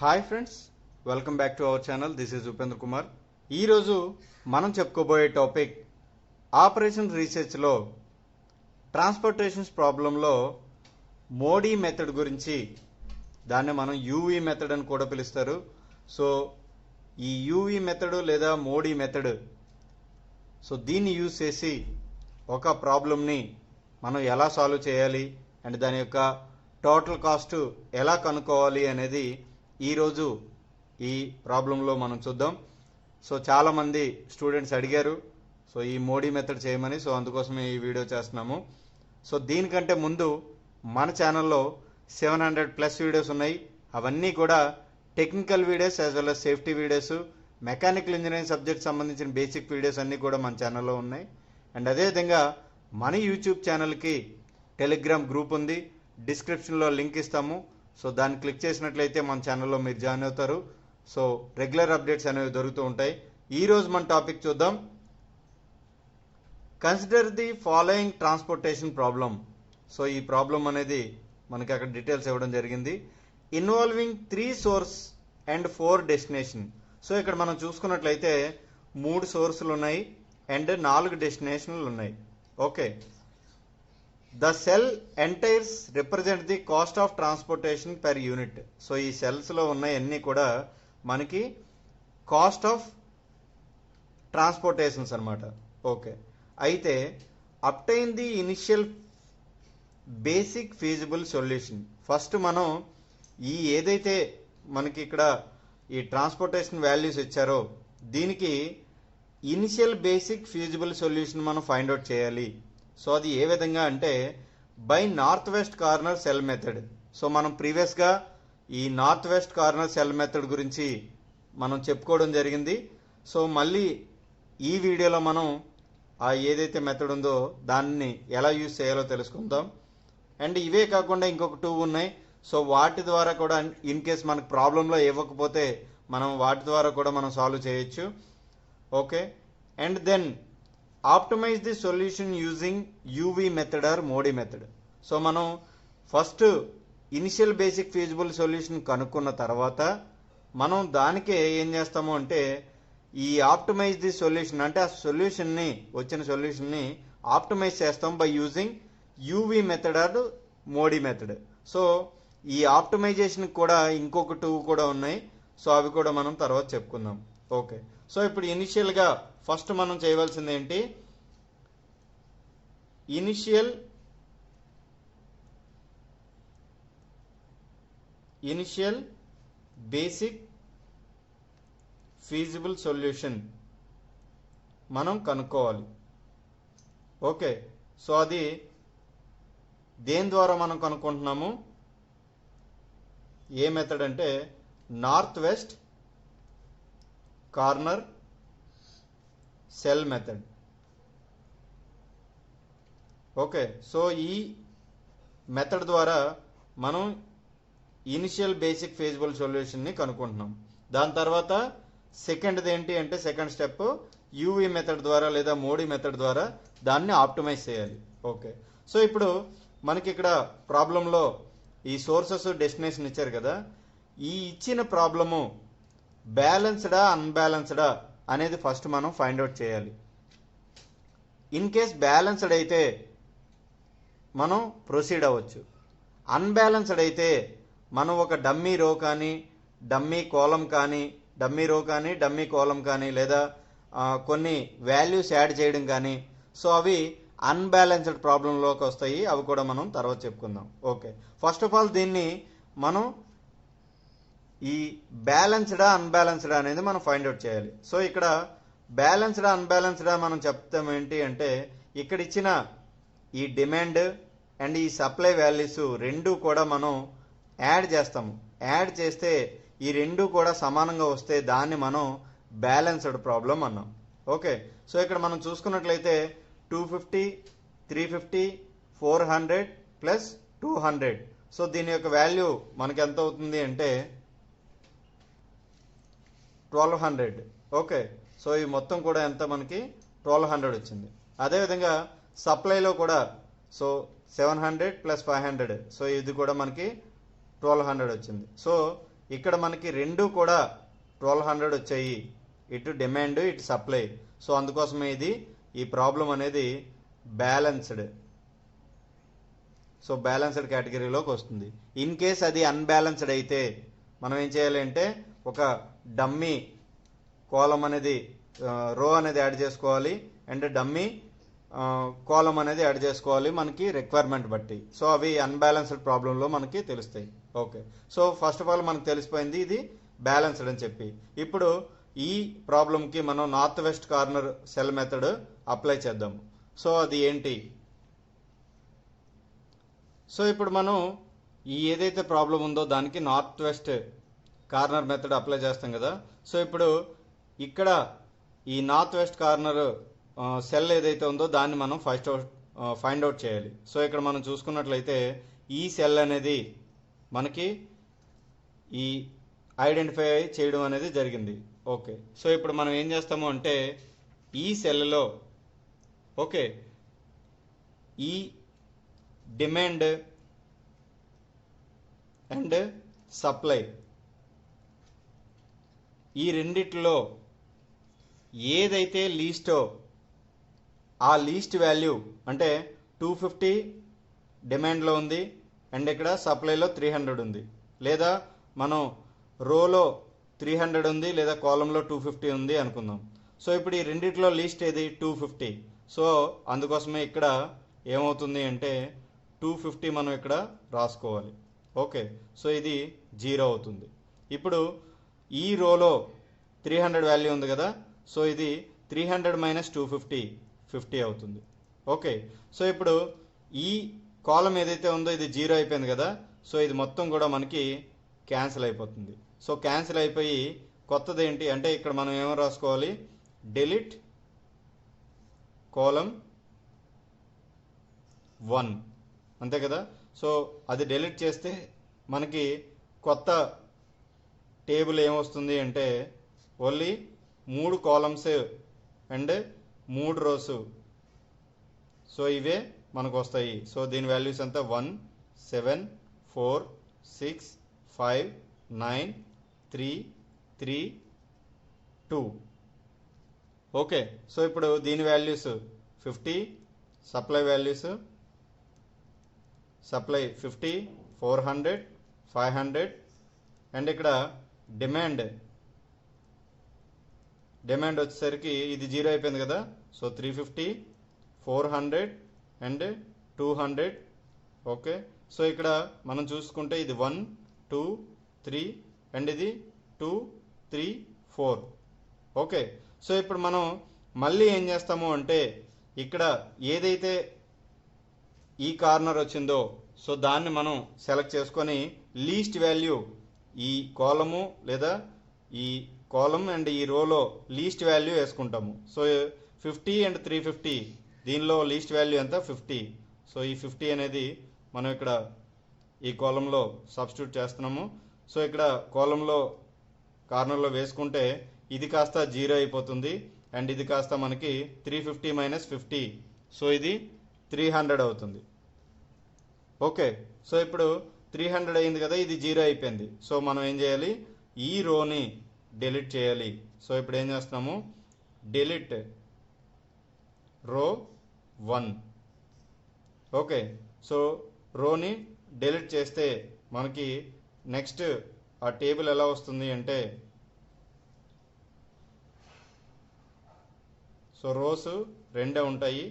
Hi friends, welcome back to our channel. This is Upendra Kumar. ఈరోజు మనం చెప్పుకోబోయే టాపిక్ ఆపరేషన్ రీసెర్చ్లో ట్రాన్స్పోర్టేషన్స్ ప్రాబ్లంలో మోడీ మెథడ్ గురించి. దాన్ని మనం యూవీ మెథడ్ అని కూడా పిలుస్తారు. సో ఈ యూవీ మెథడ్ లేదా మోడీ మెథడ్, సో దీన్ని యూజ్ చేసి ఒక ప్రాబ్లంని మనం ఎలా సాల్వ్ చేయాలి అండ్ దాని యొక్క టోటల్ కాస్ట్ ఎలా కనుక్కోవాలి అనేది ఈరోజు ఈ ప్రాబ్లంలో మనం చూద్దాం. సో చాలామంది స్టూడెంట్స్ అడిగారు సో ఈ మోడీ మెథడ్ చేయమని. సో అందుకోసమే ఈ వీడియో చేస్తున్నాము. సో దీనికంటే ముందు మన ఛానల్లో 700+ వీడియోస్ ఉన్నాయి. అవన్నీ కూడా technical videos as well as safety videos, mechanical engineering subject సంబంధించిన బేసిక్ వీడియోస్ అన్నీ కూడా మన ఛానల్లో ఉన్నాయి. అండ్ అదేవిధంగా మన యూట్యూబ్ ఛానల్కి టెలిగ్రామ్ గ్రూప్ ఉంది, డిస్క్రిప్షన్లో లింక్ ఇస్తాము. సో దాన్ని క్లిక్ చేసినట్లయితే మన ఛానల్లో మీరు జాయిన్ అవుతారు. సో రెగ్యులర్ అప్డేట్స్ అనేవి దొరుకుతూ ఉంటాయి. ఈరోజు మన టాపిక్ చూద్దాం. Consider the following transportation problem. So ఈ ప్రాబ్లం అనేది మనకి అక్కడ డీటెయిల్స్ ఇవ్వడం జరిగింది. Involving 3 source and 4 destination. So ఇక్కడ మనం చూసుకున్నట్లయితే 3 సోర్సులు ఉన్నాయి అండ్ 4 డెస్టినేషన్లు ఉన్నాయి. Okay, the cell entries represent the cost of transportation per unit. So ఈ సెల్స్లో ఉన్నాయన్నీ కూడా మనకి కాస్ట్ ఆఫ్ ట్రాన్స్పోర్టేషన్స్ అనమాట. ఓకే, అయితే obtain the initial basic feasible solution. First మనం ఈ ఏదైతే మనకి ఇక్కడ ఈ ట్రాన్స్పోర్టేషన్ వాల్యూస్ ఇచ్చారో దీనికి ఇనిషియల్ బేసిక్ ఫీజిబుల్ సొల్యూషన్ మనం ఫైండ్ అవుట్ చేయాలి. సో అది ఏ విధంగా అంటే by north west corner cell method. So మనం ప్రీవియస్గా ఈ north west corner cell method గురించి మనం చెప్పుకోవడం జరిగింది. సో మళ్ళీ ఈ వీడియోలో మనం ఆ ఏదైతే మెథడ్ ఉందో దాన్ని ఎలా యూజ్ చేయాలో తెలుసుకుందాం. అండ్ ఇవే కాకుండా ఇంకొక 2 ఉన్నాయి. సో వాటి ద్వారా కూడా ఇన్ కేస్ మనకు ప్రాబ్లంలో ఇవ్వకపోతే మనం వాటి ద్వారా కూడా మనం సాల్వ్ చేయొచ్చు. Okay, and then optimize the solution using UV method or MODI method. So మనం first initial basic feasible solution కనుక్కున్న తర్వాత మనం దానికే ఏం చేస్తాము అంటే ఈ ఆప్టిమైజ్ ది సొల్యూషన్ అంటే ఆ సొల్యూషన్ని వచ్చిన సొల్యూషన్ని ఆప్టిమైజ్ చేస్తాం by using UV method or MODI method. So ఈ ఆప్టిమైజేషన్ కూడా ఇంకొక 2 కూడా ఉన్నాయి. సో అవి కూడా మనం తర్వాత చెప్పుకుందాం. ఓకే, సో ఇప్పుడు ఇనిషియల్గా ఫస్ట్ మనం చేయవలసింది ఏంటి, ఇనిషియల్ బేసిక్ ఫీజిబుల్ సొల్యూషన్ మనం కనుక్కోవాలి. ఓకే, సో అది దేని ద్వారా మనం కనుక్కుంటున్నాము, ఏ మెథడ్ అంటే north west corner cell method. Okay, so ఈ మెథడ్ ద్వారా మనం ఇనిషియల్ బేసిక్ ఫీజిబుల్ సొల్యూషన్ని కనుక్కుంటున్నాం. దాని తర్వాత సెకండ్ది ఏంటి అంటే సెకండ్ స్టెప్ యూవీ మెథడ్ ద్వారా లేదా మోడీ మెథడ్ ద్వారా దాన్ని ఆప్టిమైజ్ చేయాలి. ఓకే, సో ఇప్పుడు మనకి ఇక్కడ ప్రాబ్లంలో ఈ సోర్సెస్ డెస్టినేషన్ ఇచ్చారు కదా, ఈ ఇచ్చిన ప్రాబ్లము బ్యాలెన్స్డా అన్బ్యాలెన్స్డా అనేది ఫస్ట్ మనం ఫైండ్ అవుట్ చేయాలి. ఇన్ కేస్ బ్యాలెన్స్డ్ అయితే మనం ప్రొసీడ్ అవ్వచ్చు. అన్బ్యాలెన్స్డ్ అయితే మనం ఒక డమ్మీ రో కానీ డమ్మీ కాలం కానీ డమ్మీ రో కానీ డమ్మీ కాలం కానీ లేదా కొన్ని వాల్యూస్ యాడ్ చేయడం కానీ, సో అవి అన్బ్యాలెన్స్డ్ ప్రాబ్లంలోకి వస్తాయి. అవి కూడా మనం తర్వాత చెప్పుకుందాం. ఓకే, ఫస్ట్ ఆఫ్ ఆల్ దీన్ని మనం ఈ బ్యాలెన్స్డా అన్బ్యాలెన్స్డా అనేది మనం ఫైండ్ అవుట్ చేయాలి. సో ఇక్కడ బ్యాలెన్స్డా అన్బ్యాలెన్స్డా మనం చెప్తాం ఏంటి అంటే ఇక్కడ ఇచ్చిన ఈ డిమాండ్ అండ్ ఈ సప్లై వాల్యూస్ రెండు కూడా మనం యాడ్ చేస్తాము. యాడ్ చేస్తే ఈ రెండు కూడా సమానంగా వస్తే దాన్ని మనం బ్యాలెన్స్డ్ ప్రాబ్లం అన్నాం. ఓకే, సో ఇక్కడ మనం చూసుకున్నట్లయితే 250, 350, 400 ప్లస్ 200. సో దీని యొక్క వాల్యూ మనకి ఎంత అవుతుంది అంటే 1200. ఓకే, సో ఈ మొత్తం కూడా ఎంత మనకి 1200 వచ్చింది. అదేవిధంగా సప్లైలో కూడా సో 700 ప్లస్ 500, సో ఇది కూడా మనకి 1200 వచ్చింది. సో ఇక్కడ మనకి రెండు కూడా 1200 వచ్చాయి, ఇటు డిమాండ్ ఇటు సప్లై. సో అందుకోసమే ఈ ప్రాబ్లం అనేది బ్యాలెన్స్డ్. సో బ్యాలెన్స్డ్ కేటగిరీలోకి వస్తుంది. ఇన్ కేస్ అది అన్బ్యాలెన్స్డ్ అయితే మనం ఏం చేయాలి అంటే ఒక డమ్మీ కాలం అనేది రో అనేది యాడ్ చేసుకోవాలి అండ్ డమ్మీ కాలం అనేది యాడ్ చేసుకోవాలి మనకి రిక్వైర్మెంట్ బట్టి. సో అవి అన్బ్యాలెన్స్డ్ ప్రాబ్లంలో మనకి తెలుస్తాయి. Okay, so first of all మనకు తెలిసిపోయింది ఇది బ్యాలెన్స్డ్ అని చెప్పి. ఇప్పుడు ఈ ప్రాబ్లంకి మనం north west corner cell method apply చేద్దాము. సో అది ఏంటి? సో ఇప్పుడు మనం ఈ ఏదైతే ప్రాబ్లం ఉందో దానికి north west corner method apply చేస్తాం కదా. సో ఇప్పుడు ఇక్కడ ఈ నార్త్ వెస్ట్ కార్నర్ సెల్ ఏదైతే ఉందో దాన్ని మనం ఫైండ్ అవుట్ చేయాలి. సో ఇక్కడ మనం చూసుకున్నట్లయితే ఈ సెల్ అనేది మనకి ఈ ఐడెంటిఫై చేయడం అనేది జరిగింది. ఓకే, సో ఇప్పుడు మనం ఏం చేస్తాము అంటే ఈ సెల్లో ఓకే ఈ డిమాండ్ అండ్ సప్లై ఈ రెండిట్లో ఏదైతే లీస్టో ఆ లీస్ట్ వాల్యూ అంటే 250 డిమాండ్లో ఉంది అండ్ ఇక్కడ సప్లైలో 300 ఉంది, లేదా మనం రోలో 300 ఉంది లేదా కాలంలో 250 ఉంది అనుకుందాం. సో ఇప్పుడు ఈ రెండిట్లో లీస్ట్ ఏది 250. సో అందుకోసమే ఇక్కడ ఏమవుతుంది అంటే 250 మనం ఇక్కడ రాసుకోవాలి. ఓకే, సో ఇది 0 అవుతుంది. ఇప్పుడు ఈ రోలో 300 వాల్యూ ఉంది కదా, సో ఇది 300 మైనస్ 250 50 అవుతుంది. ఓకే, సో ఇప్పుడు ఈ కాలం ఏదైతే ఉందో ఇది 0 అయిపోయింది కదా, సో ఇది మొత్తం కూడా మనకి క్యాన్సిల్ అయిపోతుంది. సో క్యాన్సిల్ అయిపోయి కొత్తది ఏంటి అంటే ఇక్కడ మనం ఏమో రాసుకోవాలి, డిలీట్ కాలం 1 అంతే కదా. సో అది డిలీట్ చేస్తే మనకి కొత్త టేబుల్ ఏమొస్తుంది అంటే only 3 columns and 3 rows. So ఇవే మనకు వస్తాయి. సో దీని వాల్యూస్ అంతా 1 7 4 6 5 9 3 3 2. ఓకే, సో ఇప్పుడు దీని values 50, supply values supply 50 400 500 and ఇక్కడ డిమాండ్ వచ్చేసరికి ఇది 0 అయిపోయింది కదా, సో 350 400 అండ్ 200. ఓకే, సో ఇక్కడ మనం చూసుకుంటే ఇది 1 2 3 అండ్ ఇది 2 3 4. ఓకే, సో ఇప్పుడు మనం మళ్ళీ ఏం చేస్తాము అంటే ఇక్కడ ఏదైతే ఈ కార్నర్ వచ్చిందో సో దాన్ని మనం సెలెక్ట్ చేసుకొని లీస్ట్ వాల్యూ ఈ కాలము లేదా ఈ కాలం అండ్ ఈ రోలో లీస్ట్ వాల్యూ వేసుకుంటాము. సో 50 అండ్ 350 దీనిలో లీస్ట్ వాల్యూ ఎంత 50. సో ఈ 50 అనేది మనం ఇక్కడ ఈ కాలంలో సబ్స్టిట్యూట్ చేస్తున్నాము. సో ఇక్కడ కాలంలో కార్నర్లో వేసుకుంటే ఇది కాస్త 0 అయిపోతుంది అండ్ ఇది కాస్త మనకి 350 మైనస్ 50, సో ఇది 300 అవుతుంది. ఓకే, సో ఇప్పుడు 300 అయింది కదా, ఇది 0 అయిపోయింది. సో మనం ఏం చేయాలి, ఈ రోని డిలీట్ చేయాలి. సో ఇప్పుడు ఏం చేస్తున్నాము, డిలీట్ రో 1. ఓకే, సో రోని డిలీట్ చేస్తే మనకి నెక్స్ట్ ఆ టేబుల్ ఎలా వస్తుంది అంటే సో రోస్ రెండే ఉంటాయి.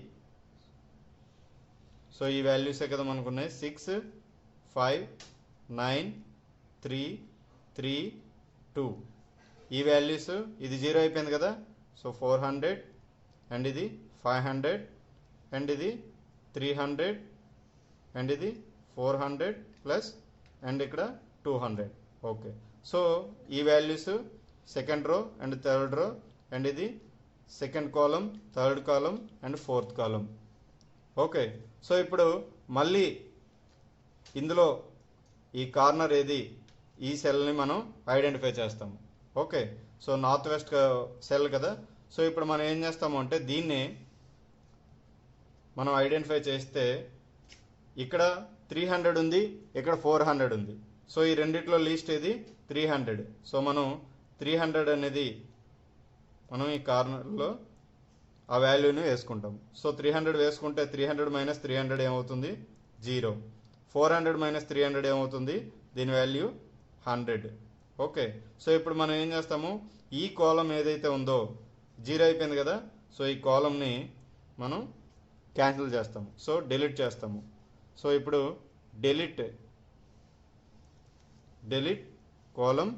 సో ఈ వాల్యూసే కదా మనకు ఉన్నాయి, 6 5 9 3 3 2. ఈ వాల్యూస్ ఇది 0 అయిపోయింది కదా, సో 400 అండ్ ఇది 500 అండ్ ఇది 300 అండ్ ఇది 400 ప్లస్ అండ్ ఇక్కడ 200. ఓకే, సో ఈ values second row and third row and ఇది second column third column and fourth column. Okay, so ఇప్పుడు మళ్ళీ ఇందులో ఈ కార్నర్ ఏది ఈ సెల్ని మనం ఐడెంటిఫై చేస్తాము. Okay, so north west cell కదా, సో ఇప్పుడు మనం ఏం చేస్తాము అంటే దీన్ని మనం ఐడెంటిఫై చేస్తే ఇక్కడ 300 ఉంది, ఇక్కడ 400 ఉంది. సో ఈ రెండిట్లో లీస్ట్ ఏది 300. సో మనం 300 అనేది మనం ఈ కార్నర్లో ఆ వాల్యూని వేసుకుంటాం. సో 300 వేసుకుంటే 300 మైనస్ 300 ఏమవుతుంది 0. 400 మైనస్ 300 ఏమవుతుంది, దీని వాల్యూ 100. ఓకే, సో ఇప్పుడు మనం ఏం చేస్తాము, ఈ కాలం ఏదైతే ఉందో 0 అయిపోయింది కదా, సో ఈ కాలంని మనం క్యాన్సిల్ చేస్తాము, సో డిలీట్ చేస్తాము. సో ఇప్పుడు డిలీట్ కాలం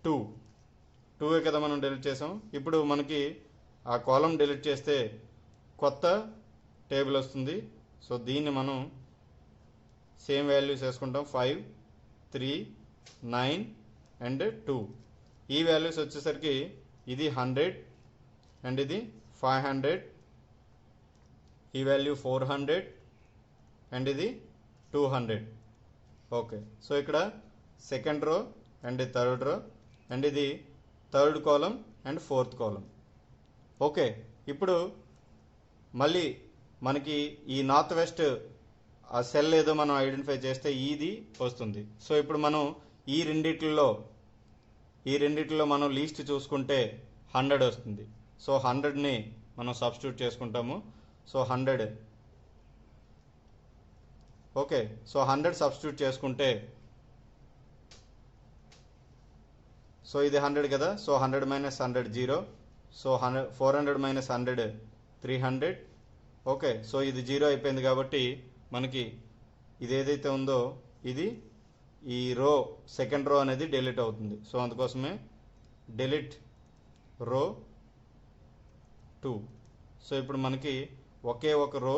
2 కదా మనం డిలీట్ చేసాం. ఇప్పుడు మనకి ఆ కాలం డిలీట్ చేస్తే కొత్త టేబుల్ వస్తుంది. సో దీన్ని మనం సేమ్ వాల్యూస్ వేసుకుంటాం, 5, 3, 9 అండ్ 2. ఈ వాల్యూస్ వచ్చేసరికి ఇది 100 అండ్ ఇది 500, ఈ వాల్యూ 400 అండ్ ఇది 200. ఓకే, సో ఇక్కడ second row and third row and ఇది third column and fourth column. Okay, ఇప్పుడు మళ్ళీ మనకి ఈ నార్త్ వెస్ట్ ఆ సెల్ ఏదో మనం ఐడెంటిఫై చేస్తే ఇది వస్తుంది. సో ఇప్పుడు మనం ఈ రెండిట్లో మనం లీస్ట్ చూసుకుంటే 100 వస్తుంది. సో 100ని మనం సబ్స్టిట్యూట్ చేసుకుంటాము. సో 100, ఓకే, సో 100 సబ్స్టిట్యూట్ చేసుకుంటే సో ఇది 100 కదా, so 100 minus 100 0. So 400 minus 100 300. Okay, so ఇది 0 అయిపోయింది కాబట్టి మనకి ఇది ఏదైతే ఉందో ఇది ఈ రో సెకండ్ రో అనేది డిలీట్ అవుతుంది. సో అందుకోసమే డిలీట్ రో 2. సో ఇప్పుడు మనకి ఒకే ఒక రో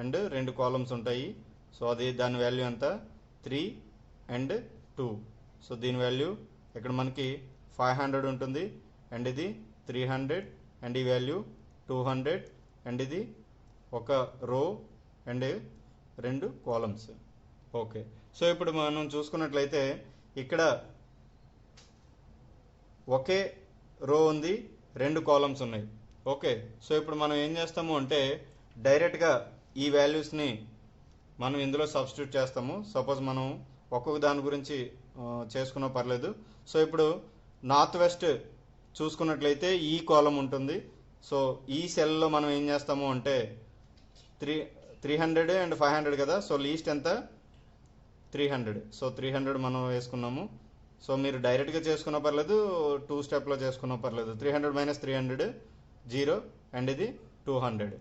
అండ్ 2 కాలమ్స్ ఉంటాయి. సో అది దాని వాల్యూ ఎంత 3 అండ్ 2. సో దీని వాల్యూ ఇక్కడ మనకి 500 ఉంటుంది అండ్ ఇది 300 అండ్ ఈ వాల్యూ 200 అండ్ ఇది ఒక రో అండ్ 2 కాలమ్స్. ఓకే, సో ఇప్పుడు మనం చూసుకున్నట్లయితే ఇక్కడ ఒకే రో ఉంది, 2 కాలమ్స్ ఉన్నాయి. ఓకే, సో ఇప్పుడు మనం ఏం చేస్తాము అంటే డైరెక్ట్గా ఈ వాల్యూస్ని మనం ఇందులో సబ్స్టిట్యూట్ చేస్తాము. సపోజ్ మనం ఒక్కొక్క దాని గురించి చేసుకున్నా పర్లేదు. సో ఇప్పుడు నార్త్ వెస్ట్ చూసుకున్నట్లయితే ఈ కాలం ఉంటుంది. సో ఈ సెల్లో మనం ఏం చేస్తాము అంటే 300 అండ్ 500 కదా, సో లీస్ట్ ఎంత 300. సో 300 మనం వేసుకున్నాము. సో మీరు డైరెక్ట్గా చేసుకున్నా పర్లేదు, 2 స్టెప్లో చేసుకున్నా పర్లేదు. 300 మైనస్ 300 0 అండ్ ఇది 200.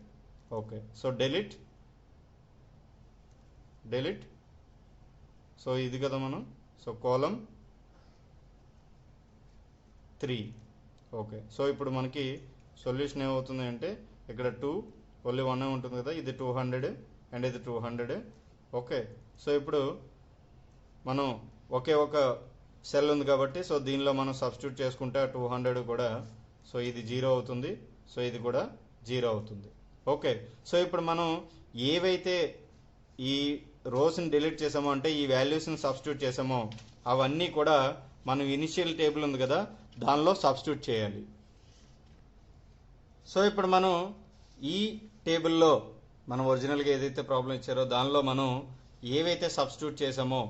ఓకే, సో డిలీట్ సో ఇది కదా మనం, సో కాలం 3. ఓకే, సో ఇప్పుడు మనకి సొల్యూషన్ ఏమవుతుంది అంటే ఇక్కడ 2 ఓన్లీ 1 ఉంటుంది కదా, ఇది 200 అండ్ ఇది 200. ఓకే, సో ఇప్పుడు మనం ఒకే ఒక సెల్ ఉంది కాబట్టి సో దీనిలో మనం సబ్స్టిట్యూట్ చేసుకుంటే 200 కూడా, సో ఇది 0 అవుతుంది, సో ఇది కూడా 0 అవుతుంది. ఓకే, సో ఇప్పుడు మనం ఏవైతే ఈ రోస్ని డిలీట్ చేసామో అంటే ఈ వాల్యూస్ని సబ్స్టిట్యూట్ చేసామో అవన్నీ కూడా మనం ఇనిషియల్ టేబుల్ ఉంది కదా దానిలో సబ్స్టిట్యూట్ చేయాలి. సో ఇప్పుడు మనం ఈ టేబుల్లో మనం ఒరిజినల్గా ఏదైతే ప్రాబ్లం ఇచ్చారో దానిలో మనం ఏవైతే సబ్స్టిట్యూట్ చేసామో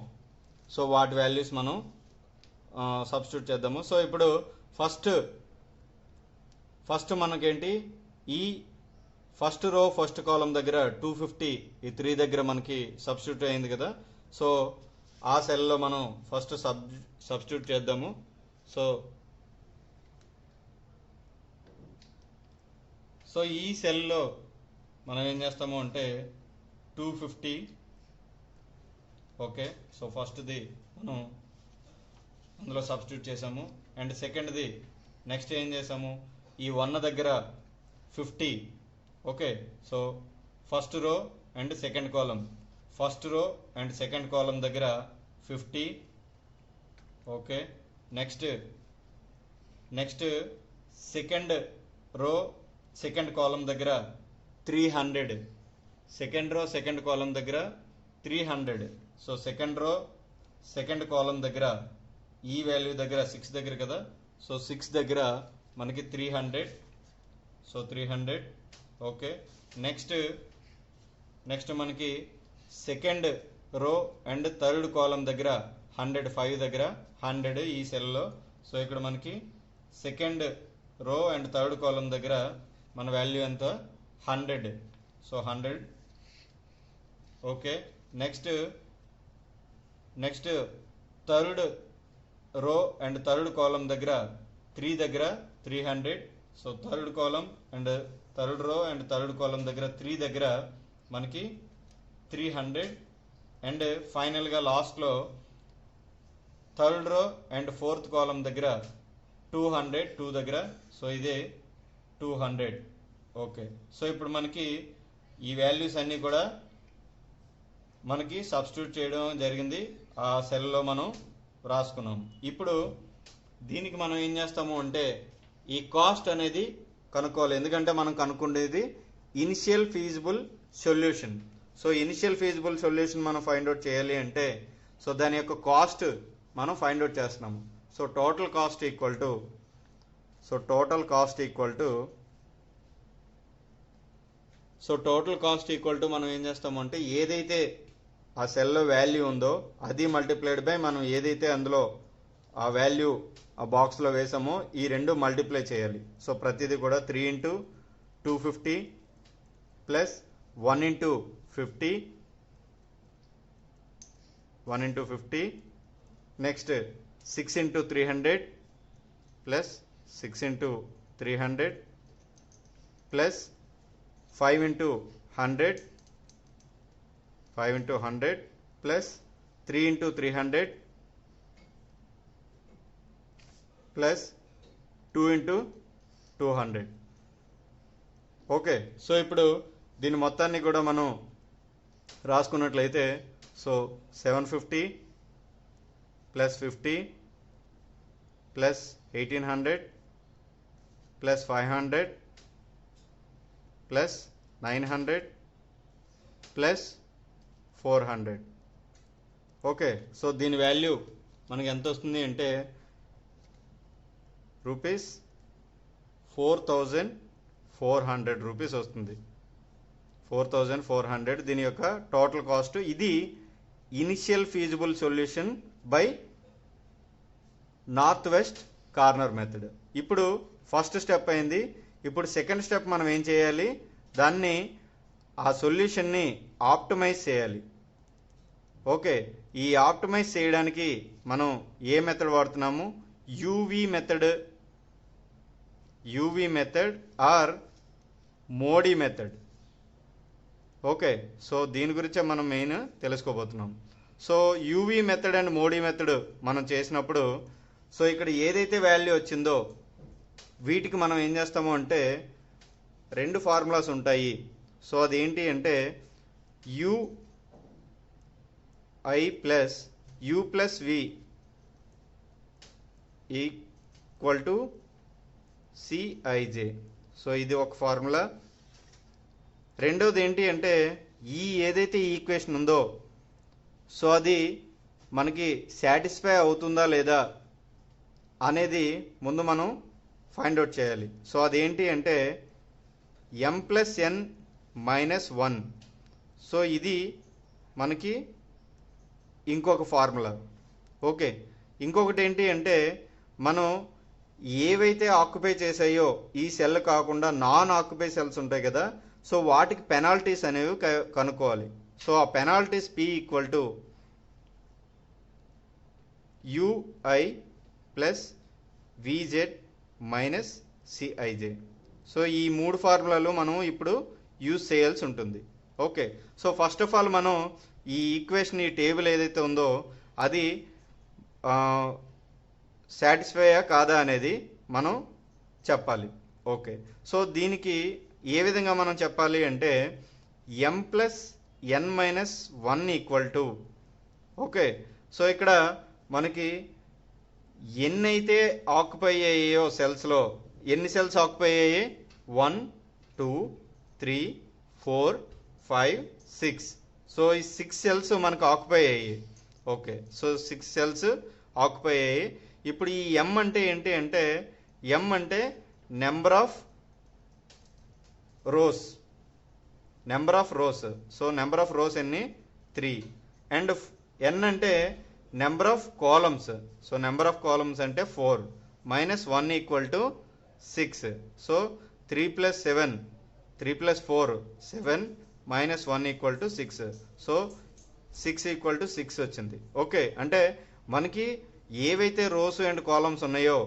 సో వాటి వాల్యూస్ మనం సబ్స్టిట్యూట్ చేద్దాము. సో ఇప్పుడు ఫస్ట్ మనకేంటి ఈ ఫస్ట్ రో ఫస్ట్ కాలం దగ్గర 250 ఈ 3 దగ్గర మనకి సబ్స్టిట్యూట్ అయింది కదా, సో ఆ సెల్లో మనం ఫస్ట్ సబ్స్టిట్యూట్ చేద్దాము. సో ఈ సెల్లో మనం ఏం చేస్తాము అంటే 250. ఓకే, సో ఫస్ట్ది మనం అందులో సబ్స్టిట్యూట్ చేసాము అండ్ సెకండ్ది నెక్స్ట్ ఏం చేసాము ఈ 1 దగ్గర 50. Okay, so first row and second కాలం దగ్గర 50. Okay, next second row second column దగ్గర 300. సెకండ్ రో సెకండ్ కాలం దగ్గర 300. సో సెకండ్ రో సెకండ్ కాలం దగ్గర ఈ వాల్యూ దగ్గర 6 దగ్గర కదా, సో 6 దగ్గర మనకి 300. సో 300. ఓకే, నెక్స్ట్ మనకి సెకండ్ రో అండ్ థర్డ్ కాలం దగ్గర 105 దగ్గర 100 ఈ సెల్లో. సో ఇక్కడ మనకి సెకండ్ రో అండ్ థర్డ్ కాలం దగ్గర మన వాల్యూ ఎంత 100. So 100. Okay, next third row and third కాలం దగ్గర 3 దగ్గర 300. So third column and third row and third కాలం దగ్గర 3 దగ్గర మనకి 300. అండ్ ఫైనల్గా లాస్ట్లో థర్డ్ రో అండ్ ఫోర్త్ కాలం దగ్గర 200 2 దగ్గర. సో ఇదే 200. ఓకే, సో ఇప్పుడు మనకి ఈ వాల్యూస్ అన్నీ కూడా మనకి సబ్స్టిట్యూట్ చేయడం జరిగింది, ఆ సెల్లో మనం రాసుకున్నాం. ఇప్పుడు దీనికి మనం ఏం చేస్తాము అంటే ఈ కాస్ట్ అనేది కనుక్కోవాలి, ఎందుకంటే మనం కనుక్కునేది initial feasible solution. So initial feasible solution మనం ఫైండ్ అవుట్ చేయాలి అంటే సో దాని యొక్క కాస్ట్ మనం ఫైండ్ అవుట్ చేస్తున్నాము. So total cost equal to మనం ఏం చేస్తాము అంటే ఏదైతే ఆ సెల్లో వాల్యూ ఉందో అది మల్టిప్లైడ్ బై మనం ఏదైతే అందులో ఆ వాల్యూ ఆ బాక్స్లో వేసామో ఈ రెండు మల్టిప్లై చేయాలి. సో ప్రతిదీ కూడా 3 into 250 plus 1 into 50 next 6 into 300 plus 6 into 300 plus 5 into 100 plus 3 into 300 plus 2 into 200. Okay, so ఇప్పుడు దీని మొత్తాన్ని కూడా మనం రాసుకున్నట్లయితే so 750 plus 50 plus 1800 plus 500 plus 900 plus 400. Okay, so దీని వాల్యూ మనకి ఎంత వస్తుంది అంటే రూపీస్ 4400 రూపీస్ వస్తుంది. 4400 దీని యొక్క టోటల్ కాస్ట్. ఇది initial feasible solution by north west corner method. ఇప్పుడు ఫస్ట్ స్టెప్ అయింది. ఇప్పుడు సెకండ్ స్టెప్ మనం ఏం చేయాలి, దాన్ని ఆ సొల్యూషన్ని ఆప్టిమైజ్ చేయాలి. ఓకే, ఈ ఆప్టిమైజ్ చేయడానికి మనం ఏ మెథడ్ వాడుతున్నాము, UV method or MODI method. Okay, so దీని గురించే మనం మెయిన్ తెలుసుకోబోతున్నాం. So UV method and Modi method మనం చేసినప్పుడు సో ఇక్కడ ఏదైతే వాల్యూ వచ్చిందో వీటికి మనం ఏం చేస్తాము అంటే రెండు ఫార్ములాస్ ఉంటాయి. సో అదేంటి అంటే ui plus u plus v equal to CIJ. So ఇది ఒక ఫార్ములా. రెండోది ఏంటి అంటే ఏదైతే ఈక్వేషన్ ఉందో సో అది మనకి సాటిస్ఫై అవుతుందా లేదా అనేది ముందు మనం ఫైండ్ అవుట్ చేయాలి. సో అదేంటి అంటే m+n-1. సో ఇది మనకి ఇంకొక ఫార్ములా. ఓకే, ఇంకొకటి ఏంటి అంటే మనం ఏవైతే ఆక్యుపై చేసాయో ఈ సెల్ కాకుండా నాన్ ఆక్యుపై సెల్స్ ఉంటాయి కదా, సో వాటికి పెనాల్టీస్ అనేవి కనుక్కోవాలి. సో ఆ penalties P equal to ui plus vz minus CIJ. So ఈ మూడు ఫార్ములాలు మనం ఇప్పుడు యూజ్ చేయాల్సి ఉంటుంది. Okay, so first of all మనం ఈ ఈక్వేషన్, ఈ టేబుల్ ఏదైతే ఉందో అది సాటిస్ఫైయా కాదా అనేది మనం చెప్పాలి. ఓకే, సో దీనికి ఏ విధంగా మనం చెప్పాలి అంటే m+n-1 equal to. Okay, so ఇక్కడ మనకి ఎన్ని అయితే ఆక్యుపై అయ్యాయో సెల్స్లో, ఎన్ని సెల్స్ ఆక్యుపై అయ్యాయి 1 2 3 4 5 6. సో ఈ 6 సెల్స్ మనకు ఆక్యుపై అయ్యాయి. ఓకే, సో 6 సెల్స్ ఆక్యుపై అయ్యాయి. ఇప్పుడు ఈ m అంటే ఏంటి అంటే m అంటే number of rose. So number of rose ఎన్ని 3. అండ్ ఎన్ అంటే number of columns. So number of columns అంటే 4 minus 1 equal to 6. So 3 plus 7 3 plus 4 7 minus 1 equal to 6. So 6 equal to 6 వచ్చింది. ఓకే, అంటే మనకి ఏవైతే రోస్ అండ్ కాలమ్స్ ఉన్నాయో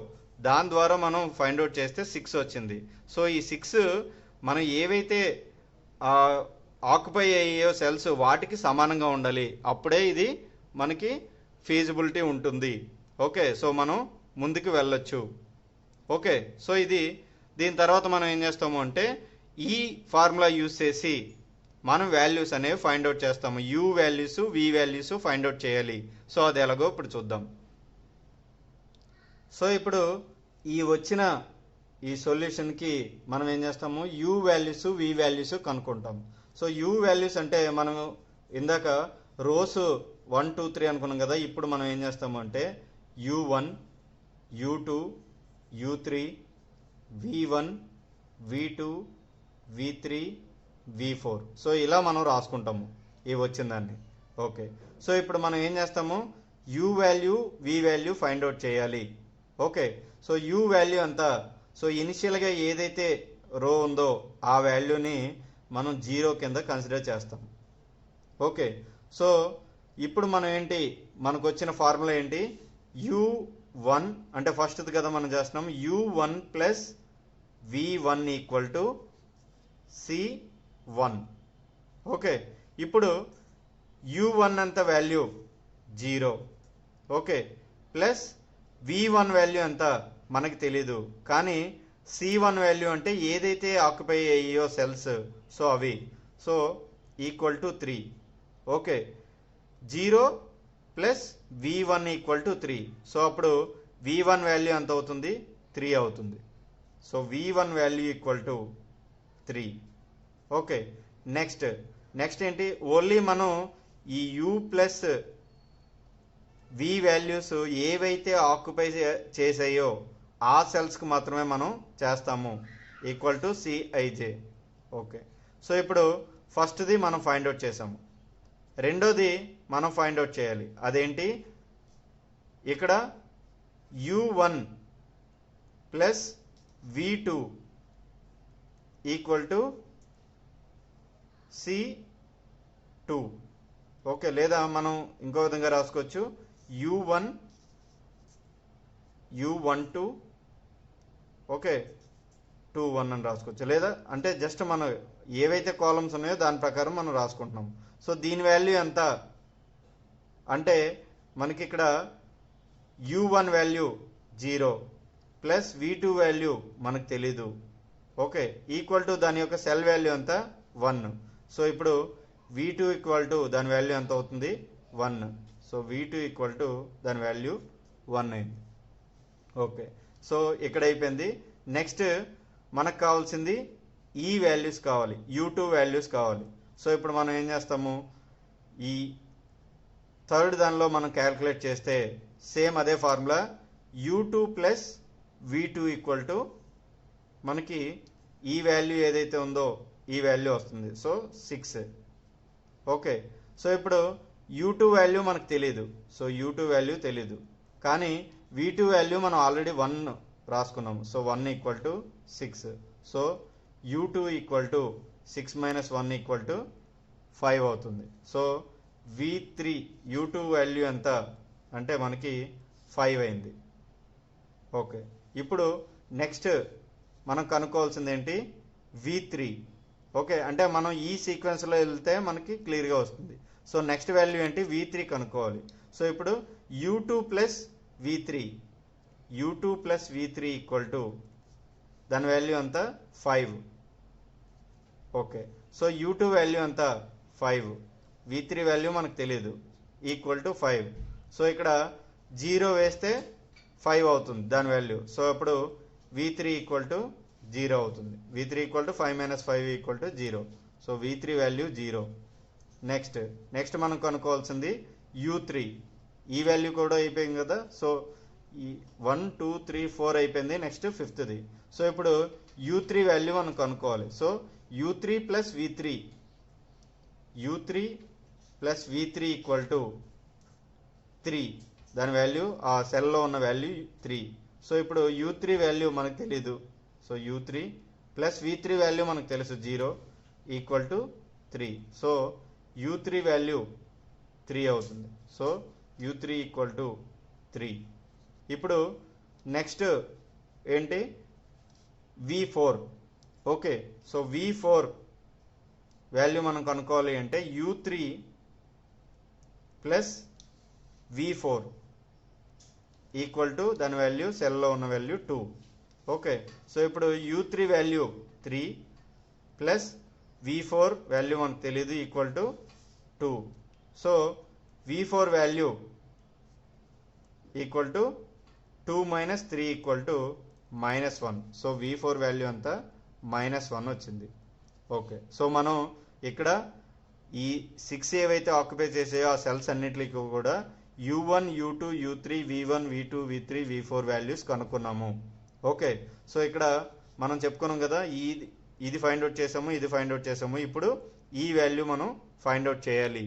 దాని ద్వారా మనం ఫైండ్ అవుట్ చేస్తే 6 వచ్చింది. సో ఈ 6 మనం ఏవైతే ఆక్యుపై అయ్యో సెల్స్ వాటికి సమానంగా ఉండాలి, అప్పుడే ఇది మనకి ఫీజిబిలిటీ ఉంటుంది. ఓకే, సో మనం ముందుకు వెళ్ళొచ్చు. ఓకే, సో దీని తర్వాత మనం ఏం చేస్తాము అంటే ఈ ఫార్ములా యూజ్ చేసి మనం వాల్యూస్ అనేవి ఫైండ్ అవుట్ చేస్తాము. U values V values find out చేయాలి. సో అది ఎలాగో ఇప్పుడు చూద్దాం. సో ఇప్పుడు ఈ వచ్చిన ఈ సొల్యూషన్కి మనం ఏం చేస్తాము, యూ వాల్యూస్ వి వాల్యూస్ కనుక్కుంటాం. సో యూ వాల్యూస్ అంటే మనం ఇందాక రోస్ 1 2 3 అనుకున్నాం కదా, ఇప్పుడు మనం ఏం చేస్తాము అంటే u1 u2 u3 v1 v2 v3 v4. So ఇలా మనం రాసుకుంటాము ఇవి వచ్చిందాన్ని. ఓకే, సో ఇప్పుడు మనం ఏం చేస్తాము, U value V value find out చేయాలి. ఓకే, సో యూ వాల్యూ అంతా, సో ఇనిషియల్గా ఏదైతే రో ఉందో ఆ వాల్యూని మనం 0 కింద కన్సిడర్ చేస్తాం. ఓకే, సో ఇప్పుడు మనం ఏంటి, మనకు వచ్చిన ఫార్ములా ఏంటి, u1 అంటే ఫస్ట్ది కదా మనం చేస్తున్నాం, u1 plus v1 equal to c1. Okay, ఇప్పుడు u1 అంత value 0. Okay, plus v1 value ఎంత మనకి తెలీదు, కానీ c1 వాల్యూ అంటే ఏదైతే ఆక్యుపై అయ్యో సెల్స్ సో అవి, so equal to 3. Okay, 0 plus v1 equal to 3. So అప్పుడు v1 వాల్యూ ఎంత అవుతుంది, 3 అవుతుంది. So v1 value equal to 3. Okay, next ఏంటి, ఓన్లీ మనం ఈ u ప్లస్ వి వాల్యూస్ ఏవైతే ఆక్యుపై చేసాయో ఆ సెల్స్కి మాత్రమే మనం చేస్తాము, equal to CIJ. Okay, so ఇప్పుడు ఫస్ట్ది మనం ఫైండ్ అవుట్ చేసాము, రెండోది మనం ఫైండ్ అవుట్ చేయాలి. అదేంటి, ఇక్కడ u1 plus v2 equal to c2. Okay, లేదా మనం ఇంకో విధంగా రాసుకోవచ్చు, u12 ఓకే 2 1 అని రాసుకోవచ్చు, లేదా అంటే జస్ట్ మనం ఏవైతే కాలమ్స్ ఉన్నాయో దాని ప్రకారం మనం రాసుకుంటున్నాం. సో దీని వాల్యూ ఎంత అంటే మనకి ఇక్కడ u1 value 0 plus v2 value మనకు తెలీదు. ఓకే, ఈక్వల్ టు దాని యొక్క సెల్ వాల్యూ ఎంత 1. సో ఇప్పుడు v2 ఈక్వల్ టు దాని వాల్యూ ఎంత అవుతుంది 1. సో v2 ఈక్వల్ టు దాని వాల్యూ 1 అయింది. ఓకే, సో ఇక్కడ అయిపోయింది. నెక్స్ట్ మనకు కావాల్సింది ఈ వాల్యూస్ కావాలి, u2 వాల్యూస్ కావాలి. సో ఇప్పుడు మనం ఏం చేస్తాము, ఈ థర్డ్ దానిలో మనం క్యాల్కులేట్ చేస్తే సేమ్ అదే formula, u2 plus v2 equal to మనకి ఈ వాల్యూ ఏదైతే ఉందో ఈ వాల్యూ వస్తుంది. సో 6. ఓకే, సో ఇప్పుడు u2 వాల్యూ మనకు తెలియదు, సో u2 వాల్యూ తెలీదు, కానీ v2 వాల్యూ మనం ఆల్రెడీ 1 రాసుకున్నాము. So 1 equal to 6. So u2 equal to 6 minus 1 equal to 5 అవుతుంది. సో v3 u2 వాల్యూ ఎంత అంటే మనకి 5 అయింది. ఓకే, ఇప్పుడు నెక్స్ట్ మనం కనుక్కోవాల్సింది ఏంటి, v3. ఓకే, అంటే మనం ఈ సీక్వెన్స్లో వెళ్తే మనకి క్లియర్గా వస్తుంది. సో నెక్స్ట్ వాల్యూ ఏంటి, v3 కనుక్కోవాలి. సో ఇప్పుడు u2 plus v3 equal to దాని వాల్యూ అంతా 5. ఓకే, సో u2 వాల్యూ అంతా 5, v3 వాల్యూ మనకు తెలియదు, ఈక్వల్ టు 5. సో ఇక్కడ 0 వేస్తే 5 అవుతుంది దాని వాల్యూ. సో అప్పుడు v3 ఈక్వల్ టు 0 అవుతుంది. v3 equal to 5 minus 5 equal to 0. So v3 value 0. Next మనం కనుక్కోవాల్సింది u3. ఈ వాల్యూ కూడా అయిపోయింది కదా. సో ఈ 1 2 3 4 అయిపోయింది. నెక్స్ట్ ఫిఫ్త్ది. సో ఇప్పుడు u3 వాల్యూ మనం కనుక్కోవాలి. So u3 plus v3 plus V3 equal to 3, దాని వాల్యూ ఆ సెల్లో ఉన్న వాల్యూ 3. సో ఇప్పుడు U3 వాల్యూ మనకు తెలీదు, so U3 plus V3 value మనకు తెలుసు 0 equal to 3. So U3 value 3 అవుతుంది. So U3 equal to 3. ఇప్పుడు నెక్స్ట్ ఏంటి, V4. Okay, so V4 value మనం కనుక్కోవాలి అంటే U3 plus V4 equal to దాని వాల్యూ సెల్లో ఉన్న వాల్యూ 2. ఓకే, సో ఇప్పుడు U3 value 3 plus V4 value మనకు తెలియదు equal to 2. So V4 value equal to 2 minus 3 equal to -1. So V4 value అంతా -1 వచ్చింది. ఓకే, సో మనం ఇక్కడ ఈ 6 ఏవైతే ఆక్యుపై చేసాయో ఆ సెల్స్ అన్నిటికీ కూడా U1, U2, U3, V1, V2, V3, V4 values కనుక్కున్నాము. Okay, so ఇక్కడ మనం చెప్పుకున్నాం కదా, ఇది ఫైండ్ అవుట్ చేసాము, ఇది ఫైండ్ అవుట్ చేసాము. ఇప్పుడు ఈ వాల్యూ మనం ఫైండ్ అవుట్ చేయాలి.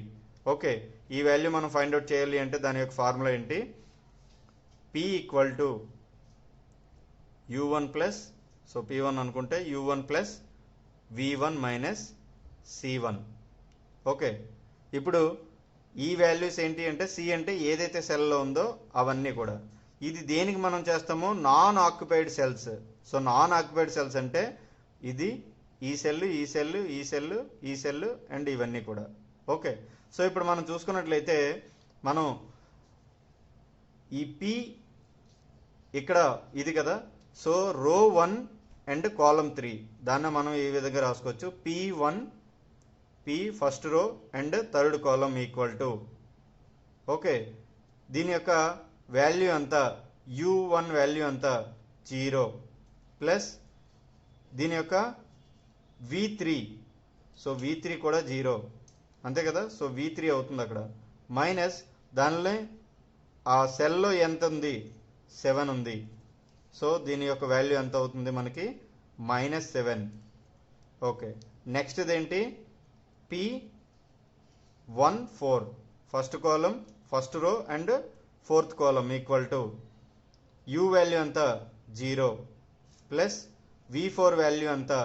ఓకే, ఈ వాల్యూ మనం ఫైండ్ అవుట్ చేయాలి అంటే దాని యొక్క ఫార్ములా ఏంటి, P equal to U1 plus, so P1 అనుకుంటే U1 plus V1 minus C1. Okay, ఇప్పుడు ఈ వాల్యూస్ ఏంటి అంటే C అంటే ఏదైతే సెల్లో ఉందో అవన్నీ కూడా. ఇది దేనికి మనం చేస్తామో non occupied cells. So non occupied cells అంటే ఇది ఈ సెల్, ఈ సెల్, ఈ సెల్, ఈ సెల్ అండ్ ఇవన్నీ కూడా. ఓకే, సో ఇప్పుడు మనం చూసుకున్నట్లయితే మనం ఈ P ఇక్కడ ఇది కదా, సో రో 1 అండ్ కాలమ్ 3 దాన్ని మనం ఈ విధంగా రాసుకోవచ్చు, P1 P first row and third column equal to. Okay, దీని యొక్క వాల్యూ అంతా U1 వాల్యూ అంతా 0 ప్లస్ దీని యొక్క V3, సో V3 కూడా 0 అంతే కదా, సో V3 అవుతుంది అక్కడ, మైనస్ దానిలో ఆ సెల్లో ఎంత ఉంది, 7 ఉంది. సో దీని యొక్క వాల్యూ ఎంత అవుతుంది మనకి, -7. ఓకే, నెక్స్ట్ ఇదేంటి, P14 first column first row and fourth column equal to U value అంతా 0 ప్లస్ V4 వాల్యూ అంతా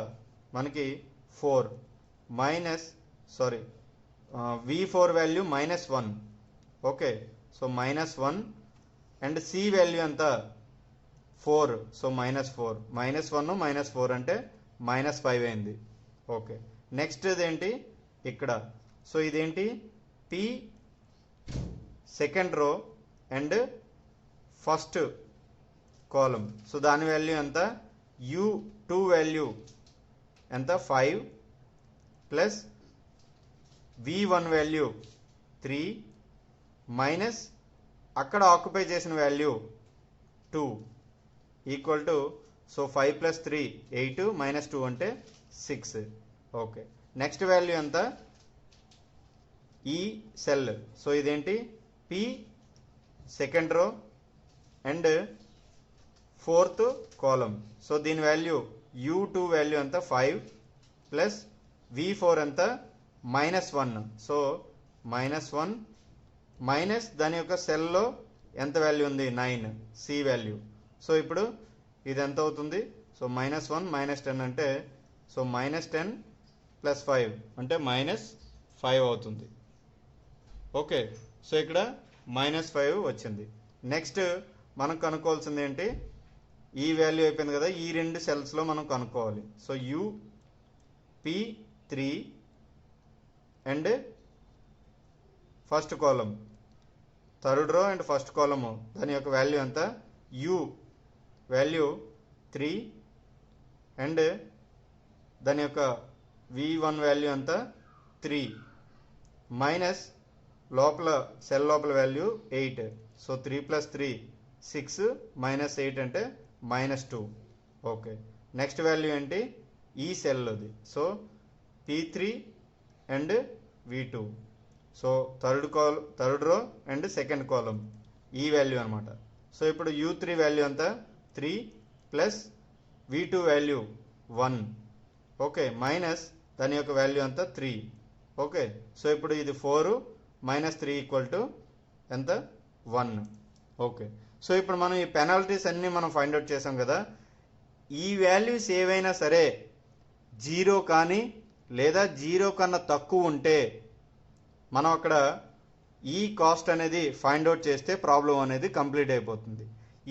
మనకి 4 minus V4 value -1. Okay, so -1 and C value అంతా 4, సో -4, -1 -4 అంటే -5 అయింది. ఓకే, నెక్స్ట్ ఇదేంటి ఇక్కడ, సో ఇదేంటి P second row and first column, so దాని వాల్యూ ఎంత, U2 వాల్యూ ఎంత 5 ప్లస్ V1 వాల్యూ 3 మైనస్ అక్కడ ఆక్యుపై చేసిన value 2 equal to, so 5 plus 3 8 minus 2 అంటే 6. ఓకే, నెక్స్ట్ వాల్యూ ఎంత, ఈ సెల్, సో ఇదేంటి P second row and fourth column, so దీని వాల్యూ U2 వాల్యూ ఎంత 5 ప్లస్ V4 ఎంత -1, సో -1 మైనస్ దాని యొక్క సెల్లో ఎంత వాల్యూ ఉంది 9, C వాల్యూ. సో ఇప్పుడు ఇది ఎంత అవుతుంది, సో -1 -10 అంటే, సో -10 ప్లస్ 5 అంటే -5 అవుతుంది. ఓకే, సో ఇక్కడ -5 వచ్చింది. నెక్స్ట్ మనం కనుక్కోవాల్సింది ఏంటి, ఈ వాల్యూ అయిపోయింది కదా, ఈ రెండు సెల్స్లో మనం కనుక్కోవాలి. So P3 and first column third row and first కాలము దాని యొక్క వాల్యూ ఎంత, U వాల్యూ 3 అండ్ దాని యొక్క V1 వాల్యూ ఎంత 3 మైనస్ లోపల సెల్ లోపల వాల్యూ 8, సో 3 ప్లస్ 3 6 మైనస్ 8 అంటే -2. ఓకే, నెక్స్ట్ వాల్యూ ఏంటి, ఈ సెల్లోది, so P3 and V2, so third row and second column ఈ వాల్యూ అనమాట. సో ఇప్పుడు U3 వాల్యూ అంతా 3 plus V2 value 1. Okay, minus దాని యొక్క వాల్యూ అంతా 3. ఓకే, సో ఇప్పుడు ఇది 4 -3 ఈక్వల్ టు ఎంత 1. ఓకే, సో ఇప్పుడు మనం ఈ పెనాల్టీస్ అన్నీ మనం ఫైండ్ అవుట్ చేసాం కదా. ఈ వాల్యూస్ ఏవైనా సరే 0 కానీ లేదా 0 కన్నా తక్కువ ఉంటే మనం అక్కడ ఈ కాస్ట్ అనేది ఫైండ్ అవుట్ చేస్తే ప్రాబ్లం అనేది కంప్లీట్ అయిపోతుంది.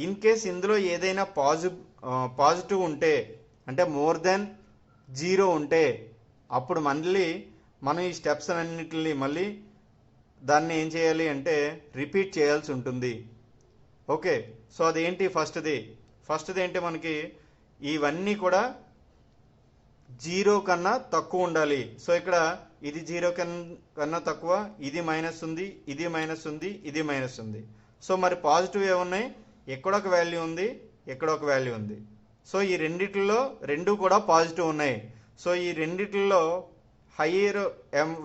ఇన్ కేస్ ఇందులో ఏదైనా పాజిటివ్ ఉంటే అంటే మోర్ దెన్ 0 ఉంటే అప్పుడు మళ్ళీ మనం ఈ స్టెప్స్ అన్నిటిని మళ్ళీ దాన్ని ఏం చేయాలి అంటే రిపీట్ చేయాల్సి ఉంటుంది. ఓకే, సో అదేంటి ఫస్ట్ది ఏంటి, మనకి ఇవన్నీ కూడా 0 కన్నా తక్కువ ఉండాలి. సో ఇక్కడ ఇది 0 కన్నా తక్కువ, ఇది మైనస్ ఉంది, ఇది మైనస్ ఉంది, ఇది మైనస్ ఉంది. సో మరి పాజిటివ్ ఏమున్నాయి, ఎక్కడ ఒక వాల్యూ ఉంది, ఎక్కడ ఒక వాల్యూ ఉంది. సో ఈ రెండిట్లో రెండు కూడా పాజిటివ్ ఉన్నాయి. సో ఈ రెండిట్లో హయ్యర్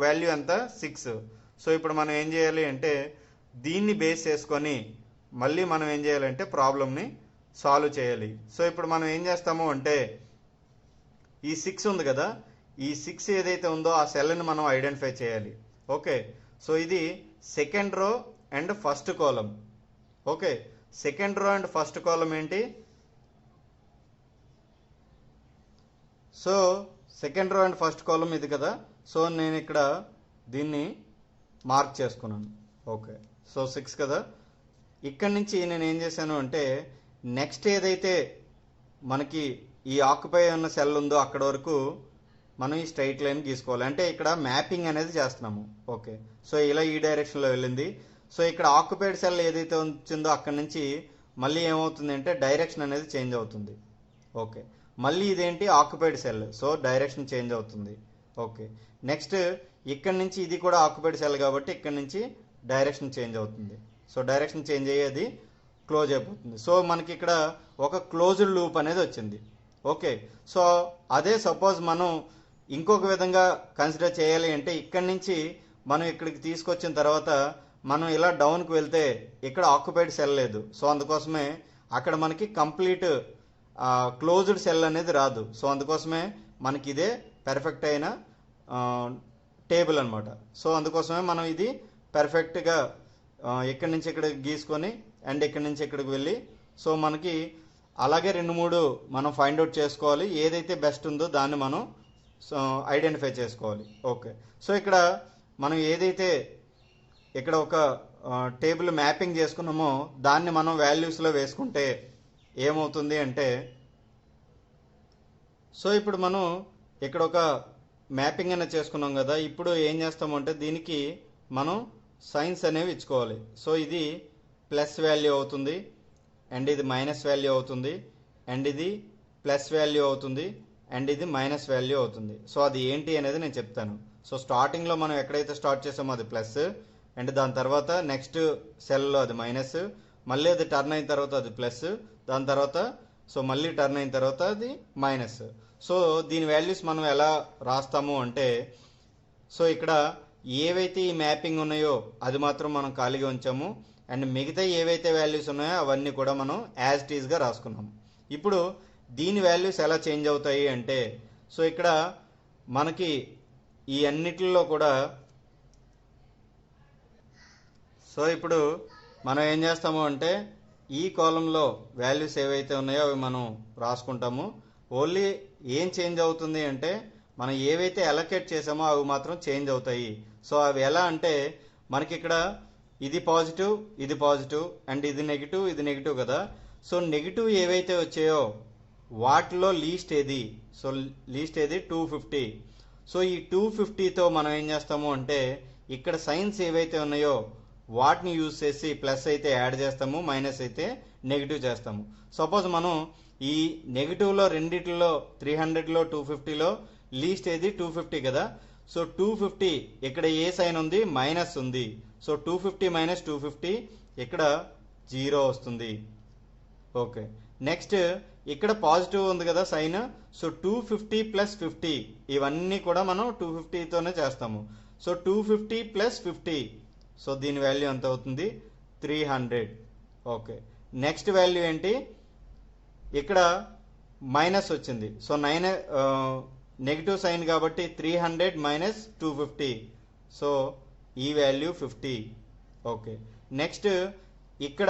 వాల్యూ ఎంత 6. సో ఇప్పుడు మనం ఏం చేయాలి అంటే దీన్ని బేస్ చేసుకొని మళ్ళీ మనం ఏం చేయాలంటే ప్రాబ్లమ్ని సాల్వ్ చేయాలి. సో ఇప్పుడు మనం ఏం చేస్తాము అంటే ఈ 6 ఉంది కదా, ఈ 6 ఏదైతే ఉందో ఆ సెల్ని మనం ఐడెంటిఫై చేయాలి. ఓకే, సో ఇది second row and first column. Okay, second row and first column ఏంటి, so second row and first column ఇది కదా. సో నేను ఇక్కడ దీన్ని మార్క్ చేసుకున్నాను. ఓకే, సో 6 కదా. ఇక్కడి నుంచి నేను ఏం చేశాను అంటే నెక్స్ట్ ఏదైతే మనకి ఈ ఆక్యుపై ఉన్న సెల్ ఉందో అక్కడ వరకు మనం ఈ స్ట్రైట్ లైన్ గీసుకోవాలి. అంటే ఇక్కడ మ్యాపింగ్ అనేది చేస్తున్నాము. ఓకే, సో ఇలా ఈ డైరెక్షన్లో వెళ్ళింది. సో ఇక్కడ ఆక్యుపైడ్ సెల్ ఏదైతే వచ్చిందో అక్కడ నుంచి మళ్ళీ ఏమవుతుంది అంటే డైరెక్షన్ అనేది చేంజ్ అవుతుంది. ఓకే, మళ్ళీ ఇదేంటి occupied cell, so direction change అవుతుంది. ఓకే, నెక్స్ట్ ఇక్కడ నుంచి ఇది కూడా ఆక్యుపైడ్ సెల్ కాబట్టి ఇక్కడ నుంచి డైరెక్షన్ చేంజ్ అవుతుంది. సో డైరెక్షన్ చేంజ్ అయ్యేది క్లోజ్ అయిపోతుంది. సో మనకి ఇక్కడ ఒక క్లోజ్డ్ లూప్ అనేది వచ్చింది. ఓకే, సో అదే సపోజ్ మనం ఇంకొక విధంగా కన్సిడర్ చేయాలి అంటే ఇక్కడి నుంచి మనం ఇక్కడికి తీసుకొచ్చిన తర్వాత మనం ఇలా డౌన్కి వెళ్తే ఇక్కడ ఆక్యుపైడ్ సెల్ లేదు. సో అందుకోసమే అక్కడ మనకి కంప్లీట్ క్లోజ్డ్ సెల్ అనేది రాదు. సో అందుకోసమే మనకి ఇదే పెర్ఫెక్ట్ అయిన టేబుల్ అనమాట. సో అందుకోసమే మనం ఇది పెర్ఫెక్ట్గా ఇక్కడి నుంచి ఇక్కడ గీసుకొని అండ్ ఇక్కడి నుంచి ఇక్కడికి వెళ్ళి సో మనకి అలాగే 2-3 మనం ఫైండ్ అవుట్ చేసుకోవాలి. ఏదైతే బెస్ట్ ఉందో దాన్ని మనం ఐడెంటిఫై చేసుకోవాలి. ఓకే, సో ఇక్కడ మనం ఏదైతే ఇక్కడ ఒక టేబుల్ మ్యాపింగ్ చేసుకున్నామో దాన్ని మనం వాల్యూస్లో వేసుకుంటే ఏమవుతుంది అంటే సో ఇప్పుడు మనం ఇక్కడ ఒక మ్యాపింగ్ అనేది చేసుకున్నాం కదా. ఇప్పుడు ఏం చేస్తామంటే దీనికి మనం సైన్స్ అనేవి ఇచ్చుకోవాలి. సో ఇది ప్లస్ వాల్యూ అవుతుంది అండ్ ఇది మైనస్ వాల్యూ అవుతుంది అండ్ ఇది ప్లస్ వాల్యూ అవుతుంది అండ్ ఇది మైనస్ వాల్యూ అవుతుంది. సో అది ఏంటి అనేది నేను చెప్తాను. సో స్టార్టింగ్లో మనం ఎక్కడైతే స్టార్ట్ చేసామో అది ప్లస్ అండ్ దాని తర్వాత నెక్స్ట్ సెల్లో అది మైనస్, మళ్ళీ అది టర్న్ అయిన తర్వాత అది ప్లస్, దాని తర్వాత సో మళ్ళీ టర్న్ అయిన తర్వాత అది మైనస్. సో దీని వాల్యూస్ మనం ఎలా రాస్తాము అంటే సో ఇక్కడ ఏవైతే ఈ మ్యాపింగ్ ఉన్నాయో అది మాత్రం మనం ఖాళీగా ఉంచాము అండ్ మిగతా ఏవైతే వాల్యూస్ ఉన్నాయో అవన్నీ కూడా మనం యాజ్ ఇట్ ఈస్గా రాసుకున్నాము. ఇప్పుడు దీని వాల్యూస్ ఎలా చేంజ్ అవుతాయి అంటే సో ఇక్కడ మనకి ఈ అన్నిటిలో కూడా సో ఇప్పుడు మనం ఏం చేస్తాము అంటే ఈ కాలంలో వాల్యూస్ ఏవైతే ఉన్నాయో అవి మనం రాసుకుంటాము. ఓన్లీ ఏం చేంజ్ అవుతుంది అంటే మనం ఏవైతే అలొకేట్ చేసామో అవి మాత్రం చేంజ్ అవుతాయి. సో అవి ఎలా అంటే మనకి ఇక్కడ ఇది పాజిటివ్ అండ్ ఇది నెగిటివ్ కదా. సో నెగిటివ్ ఏవైతే వచ్చాయో వాటిలో లీస్ట్ ఏది, సో లీస్ట్ ఏది 250. సో ఈ 250తో మనం ఏం చేస్తాము అంటే ఇక్కడ సైన్స్ ఏవైతే ఉన్నాయో వాటిని యూజ్ చేసి ప్లస్ అయితే యాడ్ చేస్తాము, మైనస్ అయితే నెగిటివ్ చేస్తాము. సపోజ్ మనం ఈ నెగిటివ్లో రెండిట్లో 300లో 250లో లీస్ట్ ఏది 250 కదా. సో 250 ఇక్కడ ఏ సైన్ ఉంది, మైనస్ ఉంది. సో 250 మైనస్ 250 ఇక్కడ 0 వస్తుంది. ఓకే, నెక్స్ట్ ఇక్కడ పాజిటివ్ ఉంది కదా సైన్. సో 250 ప్లస్ 50 ఇవన్నీ కూడా మనం 250తోనే చేస్తాము. సో 250 ప్లస్ 50 సో దీని వాల్యూ ఎంత అవుతుంది 300. ఓకే, నెక్స్ట్ వాల్యూ ఏంటి, ఇక్కడ మైనస్ వచ్చింది. సో నెగిటివ్ సైన్ కాబట్టి 300 మైనస్ 250 సో ఈ వాల్యూ 50. ఓకే, నెక్స్ట్ ఇక్కడ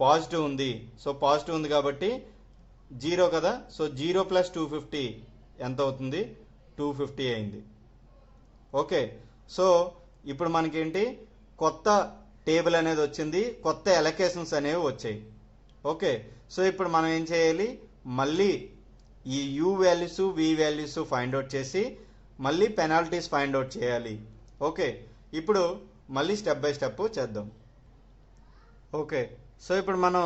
పాజిటివ్ ఉంది. సో పాజిటివ్ ఉంది కాబట్టి 0 కదా. సో 0 + 250 ఎంత అవుతుంది? 250 అయింది. ఓకే, సో ఇప్పుడు మనకేంటి, కొత్త టేబుల్ అనేది వచ్చింది, కొత్త ఎలకేషన్స్ అనేవి వచ్చాయి. ఓకే, సో ఇప్పుడు మనం ఏం చేయాలి, మళ్ళీ ఈ U values V values find out చేసి మళ్ళీ పెనాల్టీస్ ఫైండ్ అవుట్ చేయాలి. ఓకే, ఇప్పుడు మళ్ళీ స్టెప్ బై స్టెప్ చేద్దాం. ఓకే, సో ఇప్పుడు మనం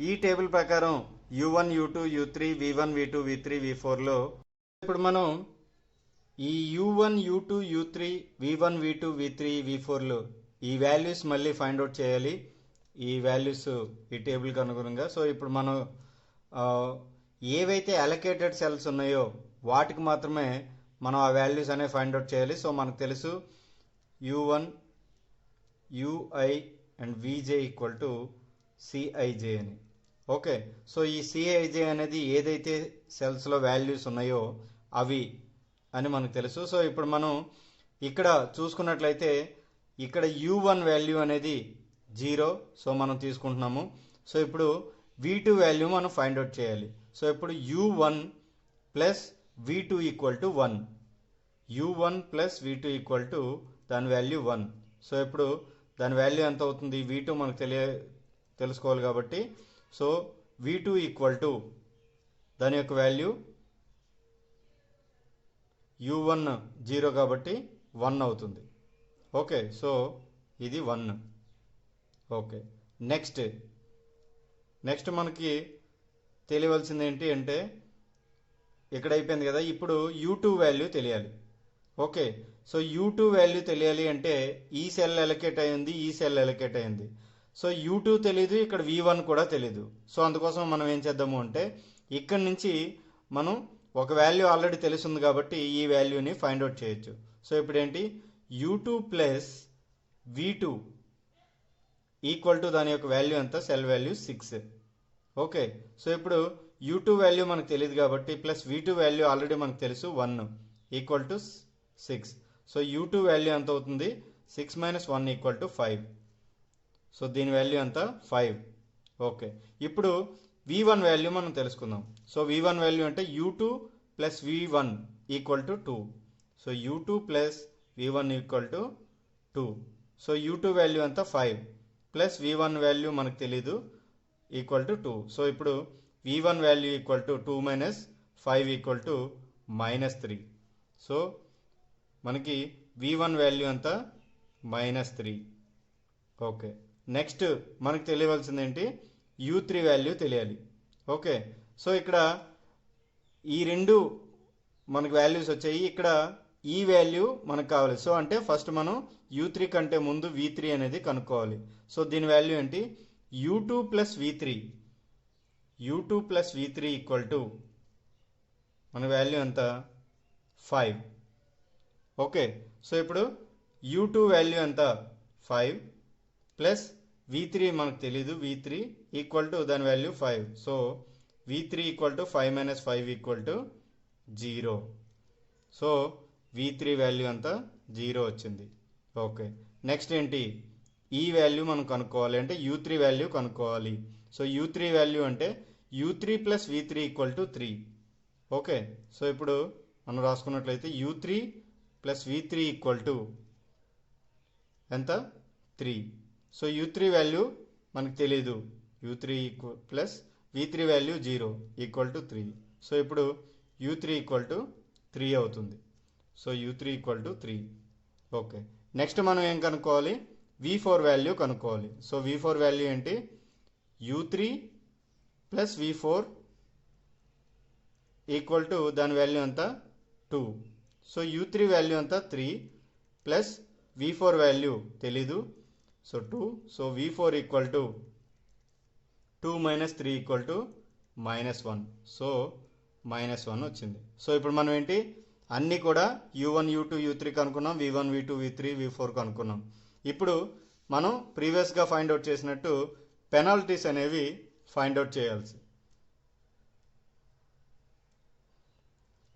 ఈ టేబుల్ ప్రకారం u1 u2 u3 v1 v2 v3 v4లో ఇప్పుడు మనం ఈ u1 u2 u3 v1 v2 v3 v4లో ఈ వాల్యూస్ మళ్ళీ ఫైండ్ అవుట్ చేయాలి. ఈ వాల్యూస్ ఈ టేబుల్కి అనుగుణంగా. సో ఇప్పుడు మనం ఏవైతే అలొకేటెడ్ సెల్స్ ఉన్నాయో వాటికి మాత్రమే మనం ఆ వాల్యూస్ అనేవి ఫైండ్ అవుట్ చేయాలి. సో మనకు తెలుసు u1 ui and vj equal to cij అని. ఓకే, సో ఈ cij అనేది ఏదైతే సెల్స్లో వాల్యూస్ ఉన్నాయో అవి అని మనకు తెలుసు. సో ఇప్పుడు మనం ఇక్కడ చూసుకున్నట్లయితే ఇక్కడ u1 వాల్యూ అనేది 0, సో మనం తీసుకుంటున్నాము. సో ఇప్పుడు v2 వాల్యూ మనం ఫైండ్ అవుట్ చేయాలి. సో ఇప్పుడు u1 plus v2 equal to 1. u1 plus v2 equal to దాని వాల్యూ 1. సో ఇప్పుడు దాని వాల్యూ ఎంత అవుతుంది? v2 మనకు తెలుసుకోవాలి కాబట్టి, సో v2 ఈక్వల్ టు దాని యొక్క వాల్యూ u1 0 కాబట్టి 1 అవుతుంది. ఓకే, సో ఇది 1. ఓకే, నెక్స్ట్ మనకి తెలియవలసింది ఏంటి అంటే, ఇక్కడ అయిపోయింది కదా. ఇప్పుడు u2 వాల్యూ తెలియాలి. ఓకే, సో u2 వాల్యూ తెలియాలి అంటే ఈ సెల్ ఎలకేట్ అయింది, ఈ సెల్ ఎలకేట్ అయింది. సో u2 తెలీదు, ఇక్కడ v1 కూడా తెలీదు. సో అందుకోసం మనం ఏం చేద్దాము అంటే, ఇక్కడ నుంచి మనం ఒక వాల్యూ ఆల్రెడీ తెలుస్తుంది కాబట్టి ఈ వాల్యూని ఫైండ్ అవుట్ చేయొచ్చు. సో ఇప్పుడు ఏంటి, u2 plus v2 equal to దాని యొక్క వాల్యూ ఎంత? Cell value 6. ఓకే, సో ఇప్పుడు u2 వాల్యూ మనకు తెలియదు కాబట్టి ప్లస్ v2 వాల్యూ ఆల్రెడీ మనకు తెలుసు 1 equal to 6. So u2 value ఎంత అవుతుంది? 6 - 1 ఈక్వల్ టు 5. సో దీని వాల్యూ ఎంత? 5. ఓకే, ఇప్పుడు v1 వాల్యూ మనం తెలుసుకుందాం. సో v1 వాల్యూ అంటే u2 plus v1 equal to 2. So u2 plus v1 equal to 2. So u2 value ఎంత? 5 ప్లస్ v1 వాల్యూ మనకు తెలీదు ఈక్వల్ టు 2. సో ఇప్పుడు v1 value equal to 2 - 5 equal to -3. So మనకి v1 value ఎంత? -3. Okay, next మనకు తెలియవలసింది ఏంటి, u3 value తెలియాలి. Okay, so ఇక్కడ ఈ రెండు మనకు వాల్యూస్ వచ్చాయి, ఇక్కడ ఈ వాల్యూ మనకు కావాలి. సో అంటే ఫస్ట్ మనం u3 కంటే ముందు v3 అనేది కనుక్కోవాలి. సో దీని వాల్యూ ఏంటి, u2 plus v3 equal to మన వాల్యూ ఎంత? 5. ఓకే, సో ఇప్పుడు u2 వాల్యూ ఎంత? 5 ప్లస్ v3 మనకు తెలీదు, v3 ఈక్వల్ టు దాని value 5. So v3 equal to 5 - 5 equal to 0. So v3 value అంతా 0 వచ్చింది. ఓకే, నెక్స్ట్ ఏంటి, ఈ వాల్యూ మనం కనుక్కోవాలి అంటే u3 వాల్యూ కనుక్కోవాలి. సో u3 వాల్యూ అంటే u3 plus v3 equal to 3. Okay, so ఇప్పుడు మనం రాసుకున్నట్లయితే u3 plus v3 equal to ఎంత? 3. సో u3 వాల్యూ మనకు తెలీదు, u3 plus v3 value 0 equal to 3. So ఇప్పుడు u3 ఈక్వల్ టు 3 అవుతుంది. So u3 equal to 3. Okay, next మనం ఏం కనుక్కోవాలి, v4 వాల్యూ కనుక్కోవాలి. సో v4 వాల్యూ ఏంటి, u3 plus v4 equal to దాని వాల్యూ ఎంత? 2. సో u3 వాల్యూ ఎంత? 3 ప్లస్ v4 వాల్యూ తెలీదు, so 2. So v4 equal to 2 - 3 equal to -1. So -1 వచ్చింది. సో ఇప్పుడు మనం ఏంటి, అన్నీ కూడా u1 u2 u3 కనుక్కున్నాం, v1 v2 v3 v4 కనుక్కున్నాం. ఇప్పుడు మనం ప్రీవియస్గా ఫైండ్ అవుట్ చేసినట్టు పెనాల్టీస్ అనేవి ఫైండ్ అవుట్ చేయాల్సి.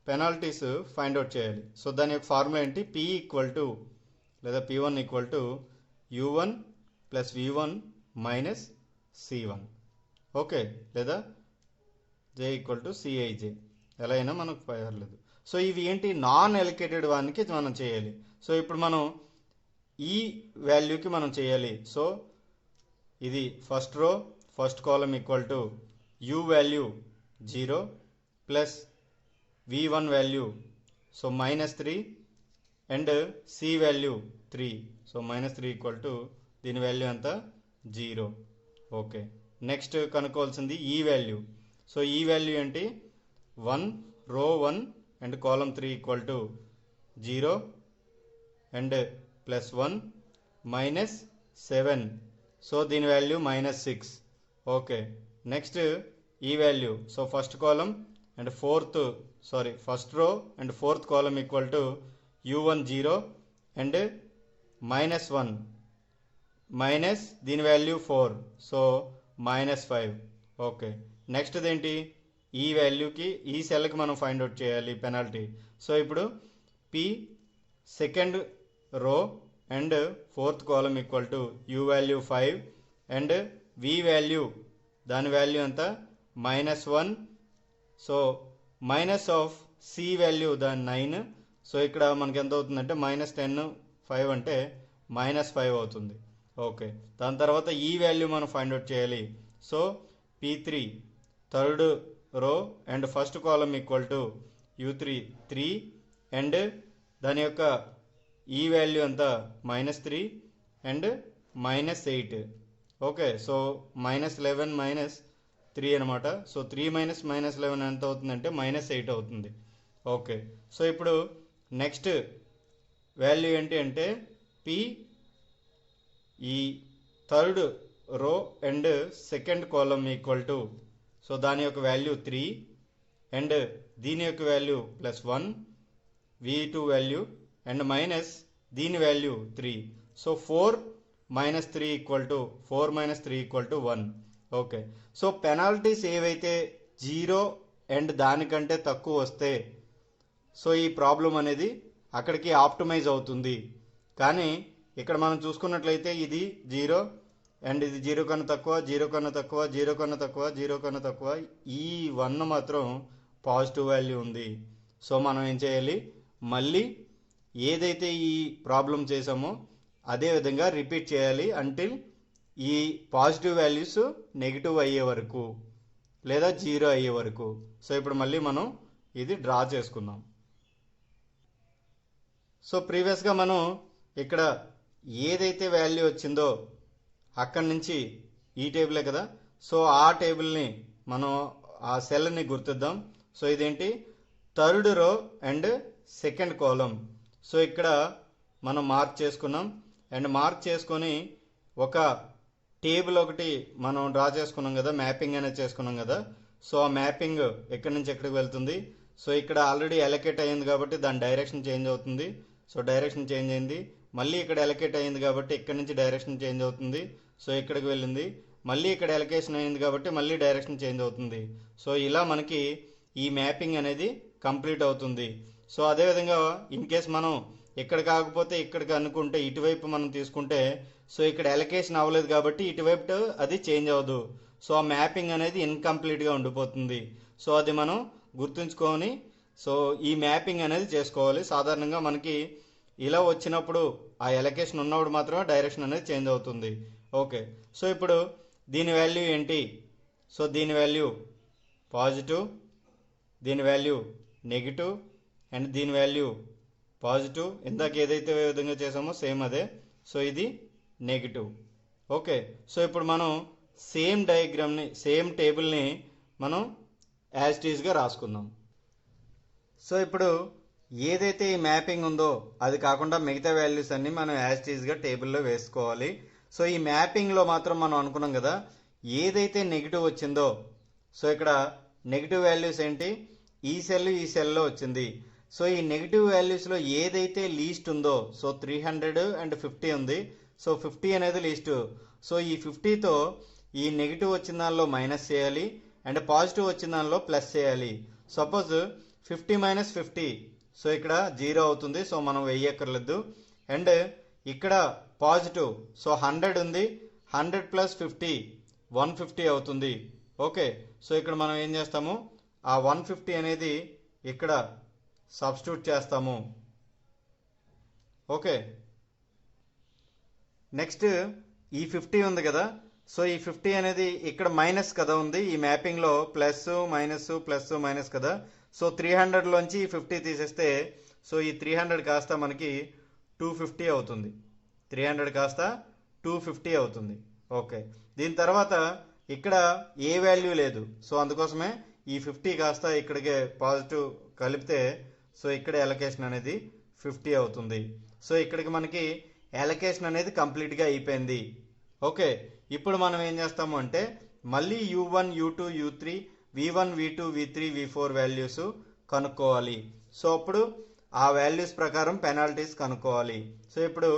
పెనాల్టీస్ ఫైండ్ అవుట్ చేయాలి. సో దాని యొక్క ఫార్ములా ఏంటి, p ఈక్వల్ టు లేదా P1 equal to U1 plus V1 minus C1. Okay, లేదా J ఈక్వల్ టు CIJ, ఎలా అయినా మనకు పర్లేదు. సో ఇవి ఏంటి, నాన్ ఎలికేటెడ్ వానికి మనం చేయాలి. సో ఇప్పుడు మనం ఈ వాల్యూకి మనం చేయాలి. సో ఇది first row first column equal to U value 0 plus V1 value so -3 and C value 3. So -3 equal to దీని వాల్యూ ఎంత 0. ఓకే, నెక్స్ట్ కనుక్కోవాల్సింది ఈ వాల్యూ. సో ఈ వాల్యూ ఏంటి 1 రో 1 and column 3 equal to 0 and plus 1 -7. So దీని value -6. Okay, next ఈ value so first column and first row and fourth column equal to U1 0 and -1 minus దీని value 4. So -5. Okay, next ఏంటి, ఈ వాల్యూకి ఈ సెల్కి మనం ఫైండ్ అవుట్ చేయాలి penalty. So ఇప్పుడు P second row and fourth column equal to U value 5 and V value దాని value ఎంత -1. So minus of C value దాని 9. సో ఇక్కడ మనకి ఎంత అవుతుందంటే -10 5 అంటే -5 అవుతుంది. ఓకే, దాని తర్వాత ఈ వాల్యూ మనం ఫైండ్ అవుట్ చేయాలి. So P3 third row and first column equal to U3 3 and దాని యొక్క ఈ వాల్యూ ఎంత -3 అండ్ -8. ఓకే, సో -11 -3 అనమాట. సో 3 -11 ఎంత అవుతుందంటే -8 అవుతుంది. ఓకే, సో ఇప్పుడు నెక్స్ట్ వాల్యూ ఏంటి అంటే P ఈ third row and second column equal to so దాని యొక్క వాల్యూ 3 అండ్ దీని యొక్క value +1 V2 value and minus దీని value 3. So 4 - 3 equal to 1. Okay, so penalties ఏవైతే 0 అండ్ దానికంటే తక్కువ వస్తే సో ఈ ప్రాబ్లం అనేది అక్కడికి ఆప్టిమైజ్ అవుతుంది. కానీ ఇక్కడ మనం చూసుకున్నట్లయితే ఇది 0 అండ్ ఇది 0 కన్నా తక్కువ, 0 కన్నా తక్కువ, 0 కన్నా తక్కువ, 0 కన్నా తక్కువ, ఈ 1 మాత్రం పాజిటివ్ వాల్యూ ఉంది. సో మనం ఏం చేయాలి, మళ్ళీ ఏదైతే ఈ ప్రాబ్లం చేసామో అదే విధంగా రిపీట్ చేయాలి అంటిల్ ఈ పాజిటివ్ వాల్యూస్ నెగిటివ్ అయ్యే వరకు లేదా 0 అయ్యే వరకు. సో ఇప్పుడు మళ్ళీ మనం ఇది డ్రా చేసుకుందాం. సో ప్రీవియస్గా మనం ఇక్కడ ఏదైతే వాల్యూ వచ్చిందో అక్కడి నుంచి ఈ టేబులే కదా, సో ఆ టేబుల్ని మనం ఆ సెల్ని గుర్తిద్దాం. సో ఇదేంటి third row and second column. So ఇక్కడ మనం మార్క్ చేసుకున్నాం అండ్ మార్క్ చేసుకొని ఒక టేబుల్ ఒకటి మనం డ్రా చేసుకున్నాం కదా, మ్యాపింగ్ అనేది చేసుకున్నాం కదా. సో ఆ మ్యాపింగ్ ఎక్కడి నుంచి ఎక్కడికి వెళ్తుంది. సో ఇక్కడ ఆల్రెడీ అలొకేట్ అయ్యింది కాబట్టి దాని డైరెక్షన్ చేంజ్ అవుతుంది. సో డైరెక్షన్ చేంజ్ అయింది. మళ్ళీ ఇక్కడ అలొకేట్ అయ్యింది కాబట్టి ఇక్కడ నుంచి డైరెక్షన్ చేంజ్ అవుతుంది. సో ఇక్కడికి వెళ్ళింది. మళ్ళీ ఇక్కడ అలొకేషన్ అయింది కాబట్టి మళ్ళీ డైరెక్షన్ చేంజ్ అవుతుంది. సో ఇలా మనకి ఈ మ్యాపింగ్ అనేది కంప్లీట్ అవుతుంది. సో అదేవిధంగా ఇన్ కేస్ మనం ఇక్కడ కాకపోతే ఇక్కడికి అనుకుంటే ఇటువైపు మనం తీసుకుంటే సో ఇక్కడ అలొకేషన్ అవ్వలేదు కాబట్టి ఇటువైపు అది చేంజ్ అవ్వదు. సో ఆ మ్యాపింగ్ అనేది ఇన్కంప్లీట్గా ఉండిపోతుంది. సో అది మనం గుర్తుంచుకొని సో ఈ మ్యాపింగ్ అనేది చేసుకోవాలి. సాధారణంగా మనకి ఇలా వచ్చినప్పుడు ఆ అలొకేషన్ ఉన్నప్పుడు మాత్రమే డైరెక్షన్ అనేది చేంజ్ అవుతుంది. ఓకే, సో ఇప్పుడు దీని వాల్యూ ఏంటి, సో దీని వాల్యూ పాజిటివ్, దీని వాల్యూ నెగిటివ్ అండ్ దీని వాల్యూ పాజిటివ్. ఇందాక ఏదైతే విధంగా చేసామో సేమ్ అదే. సో ఇది నెగిటివ్. ఓకే, సో ఇప్పుడు మనం సేమ్ డయాగ్రామ్ని సేమ్ టేబుల్ని మనం యాజ్ ఇట్ ఈస్గా రాసుకుందాం. సో ఇప్పుడు ఏదైతే ఈ మ్యాపింగ్ ఉందో అది కాకుండా మిగతా వాల్యూస్ అన్ని మనం యాజ్ ఇట్ ఈస్గా టేబుల్లో వేసుకోవాలి. సో ఈ మ్యాపింగ్లో మాత్రం మనం అనుకున్నాం కదా, ఏదైతే నెగిటివ్ వచ్చిందో సో ఇక్కడ నెగిటివ్ వాల్యూస్ ఏంటి, ఈ సెల్లో వచ్చింది. సో ఈ నెగిటివ్ వాల్యూస్లో ఏదైతే లీస్ట్ ఉందో సో 350 ఉంది. సో 50 అనేది లీస్ట్. సో ఈ 50తో ఈ నెగిటివ్ వచ్చిన దానిలో మైనస్ చేయాలి అండ్ పాజిటివ్ వచ్చిన దానిలో ప్లస్ చేయాలి. సపోజ్ 50 - 50 సో ఇక్కడ 0 అవుతుంది. సో మనం వెయ్యక్కర్లేదు. అండ్ ఇక్కడ పాజిటివ్, సో 100 ఉంది, 100 ప్లస్ 50 150 అవుతుంది. ఓకే, సో ఇక్కడ మనం ఏం చేస్తాము, ఆ 150 అనేది ఇక్కడ సబ్స్టిట్యూట్ చేస్తాము. ఓకే, నెక్స్ట్ ఈ 50 ఉంది కదా, సో ఈ 50 అనేది ఇక్కడ మైనస్ కదా ఉంది, ఈ మ్యాపింగ్లో ప్లస్ మైనస్ కదా. సో 300లోంచి ఈ 50 తీసేస్తే సో ఈ 300 కాస్త మనకి 250 అవుతుంది. 300 కాస్త 250 అవుతుంది. ఓకే, దీని తర్వాత ఇక్కడ ఏ వాల్యూ లేదు, సో అందుకోసమే ఈ 50 కాస్త ఇక్కడికి పాజిటివ్ కలిపితే సో ఇక్కడ ఎలకేషన్ అనేది 50 అవుతుంది. సో ఇక్కడికి మనకి ఎలకేషన్ అనేది కంప్లీట్గా అయిపోయింది. ఓకే, ఇప్పుడు మనం ఏం చేస్తాము అంటే మళ్ళీ U1 U2 U3 V1 V2 V3 V4 values కనుక్కోవాలి. సో అప్పుడు ఆ వాల్యూస్ ప్రకారం పెనాల్టీస్ కనుక్కోవాలి. సో ఇప్పుడు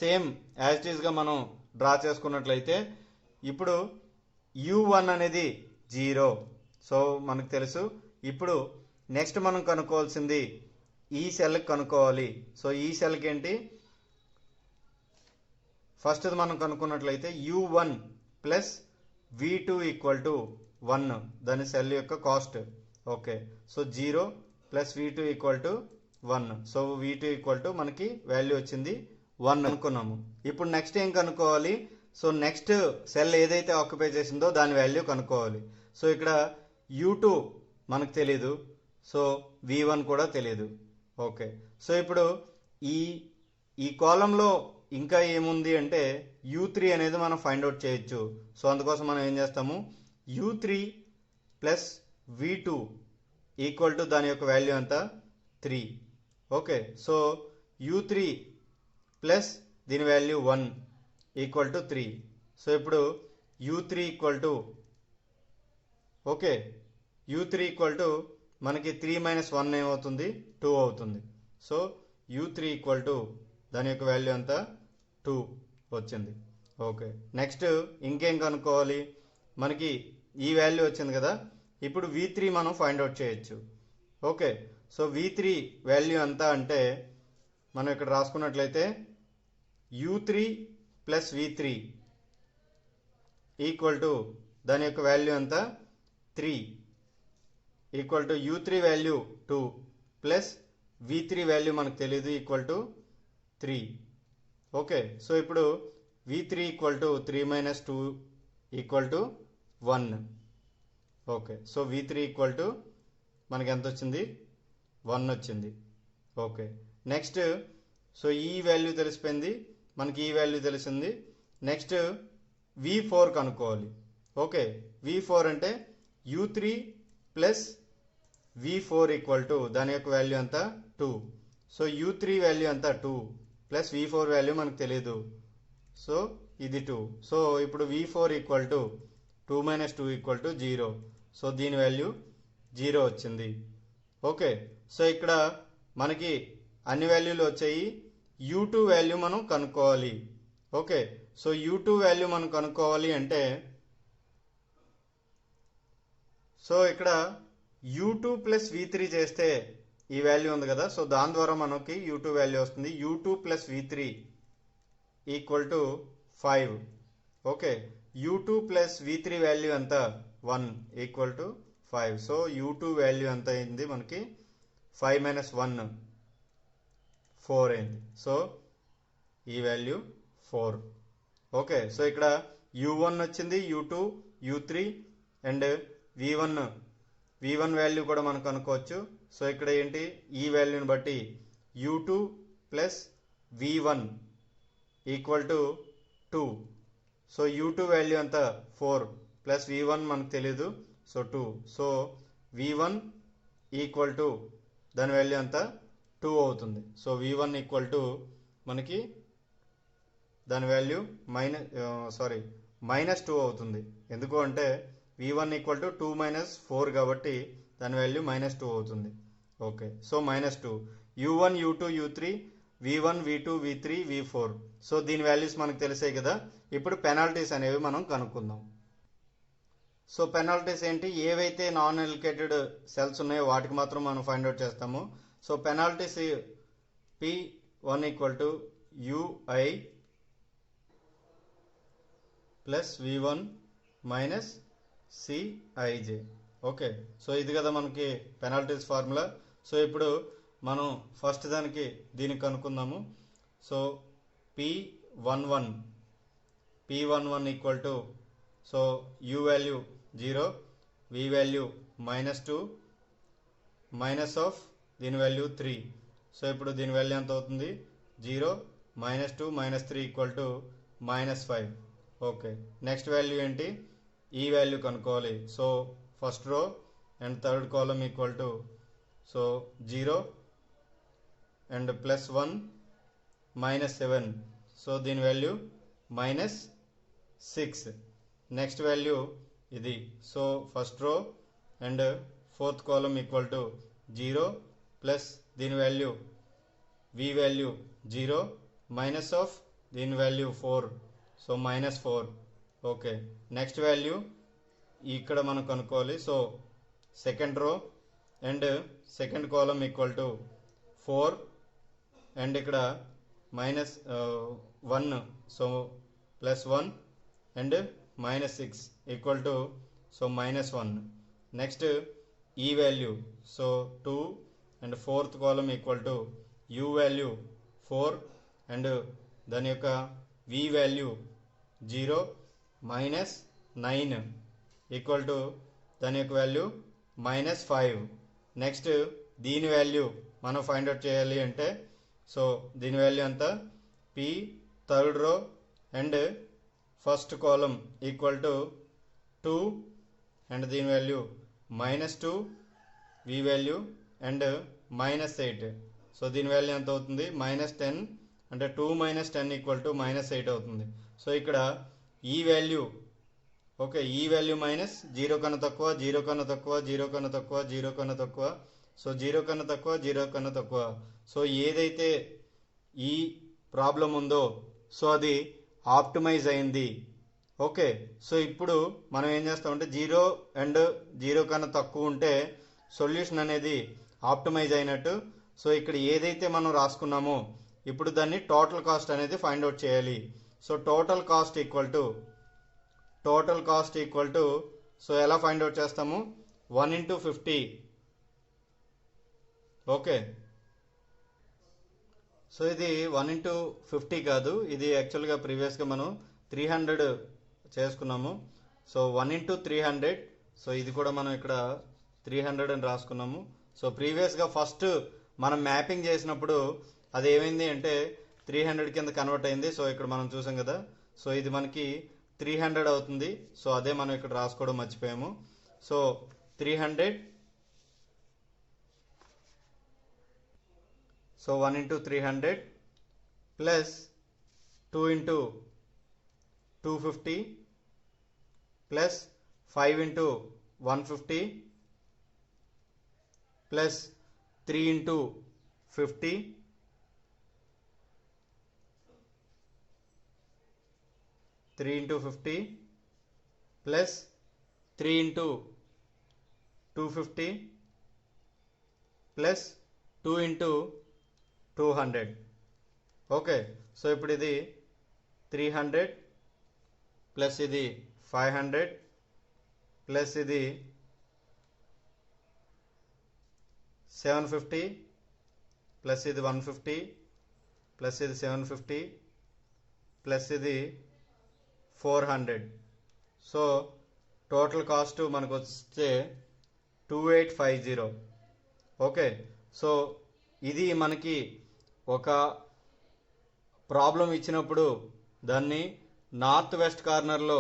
సేమ్ యాజ్ ఇట్ ఈస్గా మనం డ్రా చేసుకున్నట్లయితే ఇప్పుడు U1 అనేది 0, సో మనకు తెలుసు. ఇప్పుడు నెక్స్ట్ మనం కనుక్కోవాల్సింది ఈ సెల్కి కనుక్కోవాలి. సో ఈ సెల్కి ఏంటి, ఫస్ట్ మనం కనుక్కున్నట్లయితే U1 plus V2 equal to 1, దాని సెల్ యొక్క cost. Okay, so 0 plus V2 equal to 1, so V2 equal to మనకి వాల్యూ వచ్చింది 1 అనుకున్నాము. ఇప్పుడు నెక్స్ట్ ఏం కనుక్కోవాలి, సో నెక్స్ట్ సెల్ ఏదైతే ఆక్యుపై చేసిందో దాని వాల్యూ కనుక్కోవాలి. సో ఇక్కడ U2 మనకు తెలీదు, సో V1 కూడా తెలీదు. ఓకే, సో ఇప్పుడు ఈ కాలంలో ఇంకా ఏముంది అంటే U3 అనేది మనం ఫైండ్ అవుట్ చేయొచ్చు. సో అందుకోసం మనం ఏం చేస్తాము, U3 plus V2 equal to దాని యొక్క వాల్యూ ఎంత 3. ఓకే, సో U3 ప్లస్ దీని వాల్యూ 1 ఈక్వల్ టు 3. సో ఇప్పుడు U3 equal to okay U3 equal to మనకి 3 మైనస్ 1 ఏమవుతుంది 2 అవుతుంది. సో U3 ఈక్వల్ టు దాని యొక్క వాల్యూ ఎంత 2 వచ్చింది. ఓకే, నెక్స్ట్ ఇంకేం కనుక్కోవాలి, మనకి ఈ వాల్యూ వచ్చింది కదా, ఇప్పుడు V3 మనం ఫైండ్ అవుట్ చేయొచ్చు. ఓకే, సో V3 వాల్యూ ఎంత అంటే మనం ఇక్కడ రాసుకున్నట్లయితే U3 plus V3 equal to దాని యొక్క వాల్యూ ఎంత 3 equal to U3 value 2 plus V3 value మనకు తెలియదు ఈక్వల్ టు 3. ఓకే, సో ఇప్పుడు V3 equal to 3 minus 2 equal to 1. Okay, so V3 equal to మనకి ఎంత వచ్చింది 1 వచ్చింది. ఓకే, నెక్స్ట్ సో ఈ వాల్యూ తెలిసిపోయింది, మనకి ఈ వాల్యూ తెలిసింది. నెక్స్ట్ V4 కనుక్కోవాలి. ఓకే, V4 అంటే U3 plus V4 equal to దాని యొక్క వాల్యూ ఎంత 2. సో U3 వాల్యూ ఎంత 2 ప్లస్ V4 వాల్యూ మనకు తెలియదు, సో ఇది 2. సో ఇప్పుడు V4 equal to 2 minus 2 equal to 0, so దీని వాల్యూ 0 వచ్చింది. ఓకే, సో ఇక్కడ మనకి అన్ని వాల్యూలు వచ్చాయి. U2 వాల్యూ మనం కనుక్కోవాలి. ఓకే, సో U2 వాల్యూ మనం కనుక్కోవాలి అంటే సో ఇక్కడ U2 ప్లస్ V3 చేస్తే ఈ వాల్యూ ఉంది కదా, సో దాని ద్వారా మనకి U2 వాల్యూ వస్తుంది. U2 plus V3 equal to 5. Okay, U2 plus V3 value ఎంత 1 equal to 5. So U2 value ఎంత అయింది మనకి 5 మైనస్ 1 4 అయింది. సో ఈ వాల్యూ 4. ఓకే, సో ఇక్కడ U1 వచ్చింది, U2 U3 and V1 value కూడా మనం కనుక్కోవచ్చు. సో ఇక్కడ ఏంటి, ఈ వాల్యూని బట్టి U2 plus V1 equal to 2. So U2 value ఎంత 4 ప్లస్ V1 మనకు తెలీదు, so 2. So V1 equal to దాని వాల్యూ ఎంత 2 అవుతుంది. సో V1 ఈక్వల్ టు మనకి దాని వాల్యూ మైనస్ 2 అవుతుంది. ఎందుకు అంటే V1 ఈక్వల్ టు 2 మైనస్ 4 కాబట్టి దాని వాల్యూ మైనస్ 2 అవుతుంది. Okay, so minus 2 U1 U2 U3 V1 V2 V3 V4. So దీని వాల్యూస్ మనకు తెలిసాయి కదా. ఇప్పుడు పెనాల్టీస్ అనేవి మనం కనుక్కుందాం. సో పెనాల్టీస్ ఏంటి, ఏవైతే నాన్ ఎలికేటెడ్ సెల్స్ ఉన్నాయో వాటికి మాత్రం మనం ఫైండ్ అవుట్ చేస్తాము. So penalties P1 equal to ui plus v1 minus cij. Okay, so ఇది కదా మనకి పెనాల్టీస్ ఫార్ములా. సో ఇప్పుడు మనం ఫస్ట్ దానికి దీనికి కనుక్కుందాము. So p11 equal to, so u value 0, v value -2 minus of దీని వాల్యూ 3. సో ఇప్పుడు దీని వాల్యూ ఎంత అవుతుంది? 0 -2 -3 equal to -5. Okay, next value ఏంటి? ఈ వాల్యూ కనుక్కోవాలి. So first row and third column equal to, so 0 and +1 -7. So దీని value -6. Next value ఇది. So first row and fourth column equal to 0 plus దీని value v value 0 minus of దీని value 4. So -4. Okay, next value ఇక్కడ మనం కనుక్కోవాలి. So second row and second column equal to 4 and ఇక్కడ -1, so +1 and -6 equal to, so -1. Next ఈ value, so 2 and fourth column equal to u value 4 and దాని యొక్క v value 0 -9 equal to దాని యొక్క value -5. Next దీని value మనం find out చేయాలి అంటే, సో దీని వాల్యూ ఎంత? p third row and first column equal to 2 and దీని value -2, v value and -8. So దీని వాల్యూ ఎంత అవుతుంది? -10. అంటే 2 - 10 ఈక్వల్ టు -8 అవుతుంది. సో ఇక్కడ ఈ వాల్యూ, ఓకే, ఈ వాల్యూ -0 కన్నా తక్కువ, 0 కన్నా తక్కువ, 0 కన్నా తక్కువ, 0 కన్నా తక్కువ, సో 0 కన్నా తక్కువ, 0 కన్నా తక్కువ. సో ఏదైతే ఈ ప్రాబ్లం ఉందో సో అది ఆప్టిమైజ్ అయింది. ఓకే, సో ఇప్పుడు మనం ఏం చేస్తామంటే 0 అండ్ 0 కన్నా తక్కువ ఉంటే సొల్యూషన్ అనేది ఆప్టిమైజ్ అయినట్టు. సో ఇక్కడ ఏదైతే మనం రాసుకున్నామో ఇప్పుడు దాన్ని టోటల్ కాస్ట్ అనేది ఫైండ్ అవుట్ చేయాలి. So total cost equal to, so ఎలా ఫైండ్ అవుట్ చేస్తాము? 1 × 50. ఓకే, సో ఇది 1 × 50 కాదు, ఇది యాక్చువల్గా ప్రీవియస్గా మనం 300 చేసుకున్నాము. సో 1 × 300. సో ఇది కూడా మనం ఇక్కడ 300 అని రాసుకున్నాము. సో ప్రీవియస్గా ఫస్ట్ మనం మ్యాపింగ్ చేసినప్పుడు అది ఏమైంది అంటే 300 కింద కన్వర్ట్ అయింది. సో ఇక్కడ మనం చూసాం కదా, సో ఇది మనకి 300 అవుతుంది. సో అదే మనం ఇక్కడ రాసుకోవడం మర్చిపోయాము. So 300, so 1 × 300 plus 2 × 250 plus 5 × 150 plus 3 × 50 plus 3 × 250 plus 2 × 200. Okay, so ఇప్పుడు ఇది 300 ప్లస్ ఇది 500 ప్లస్ ఇది 750 ప్లస్ ఇది 150 ప్లస్ ఇది 750 ప్లస్ ఇది 400. సో టోటల్ కాస్ట్ మనకు వస్తే 2850. ఓకే, సో ఇది మనకి ఒక ప్రాబ్లం ఇచ్చినప్పుడు దాన్ని నార్త్ వెస్ట్ కార్నర్లో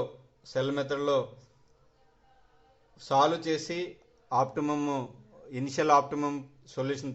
సెల్ మెథడ్లో సాల్వ్ చేసి ఇనిషియల్ ఆప్టిమమ్ సొల్యూషన్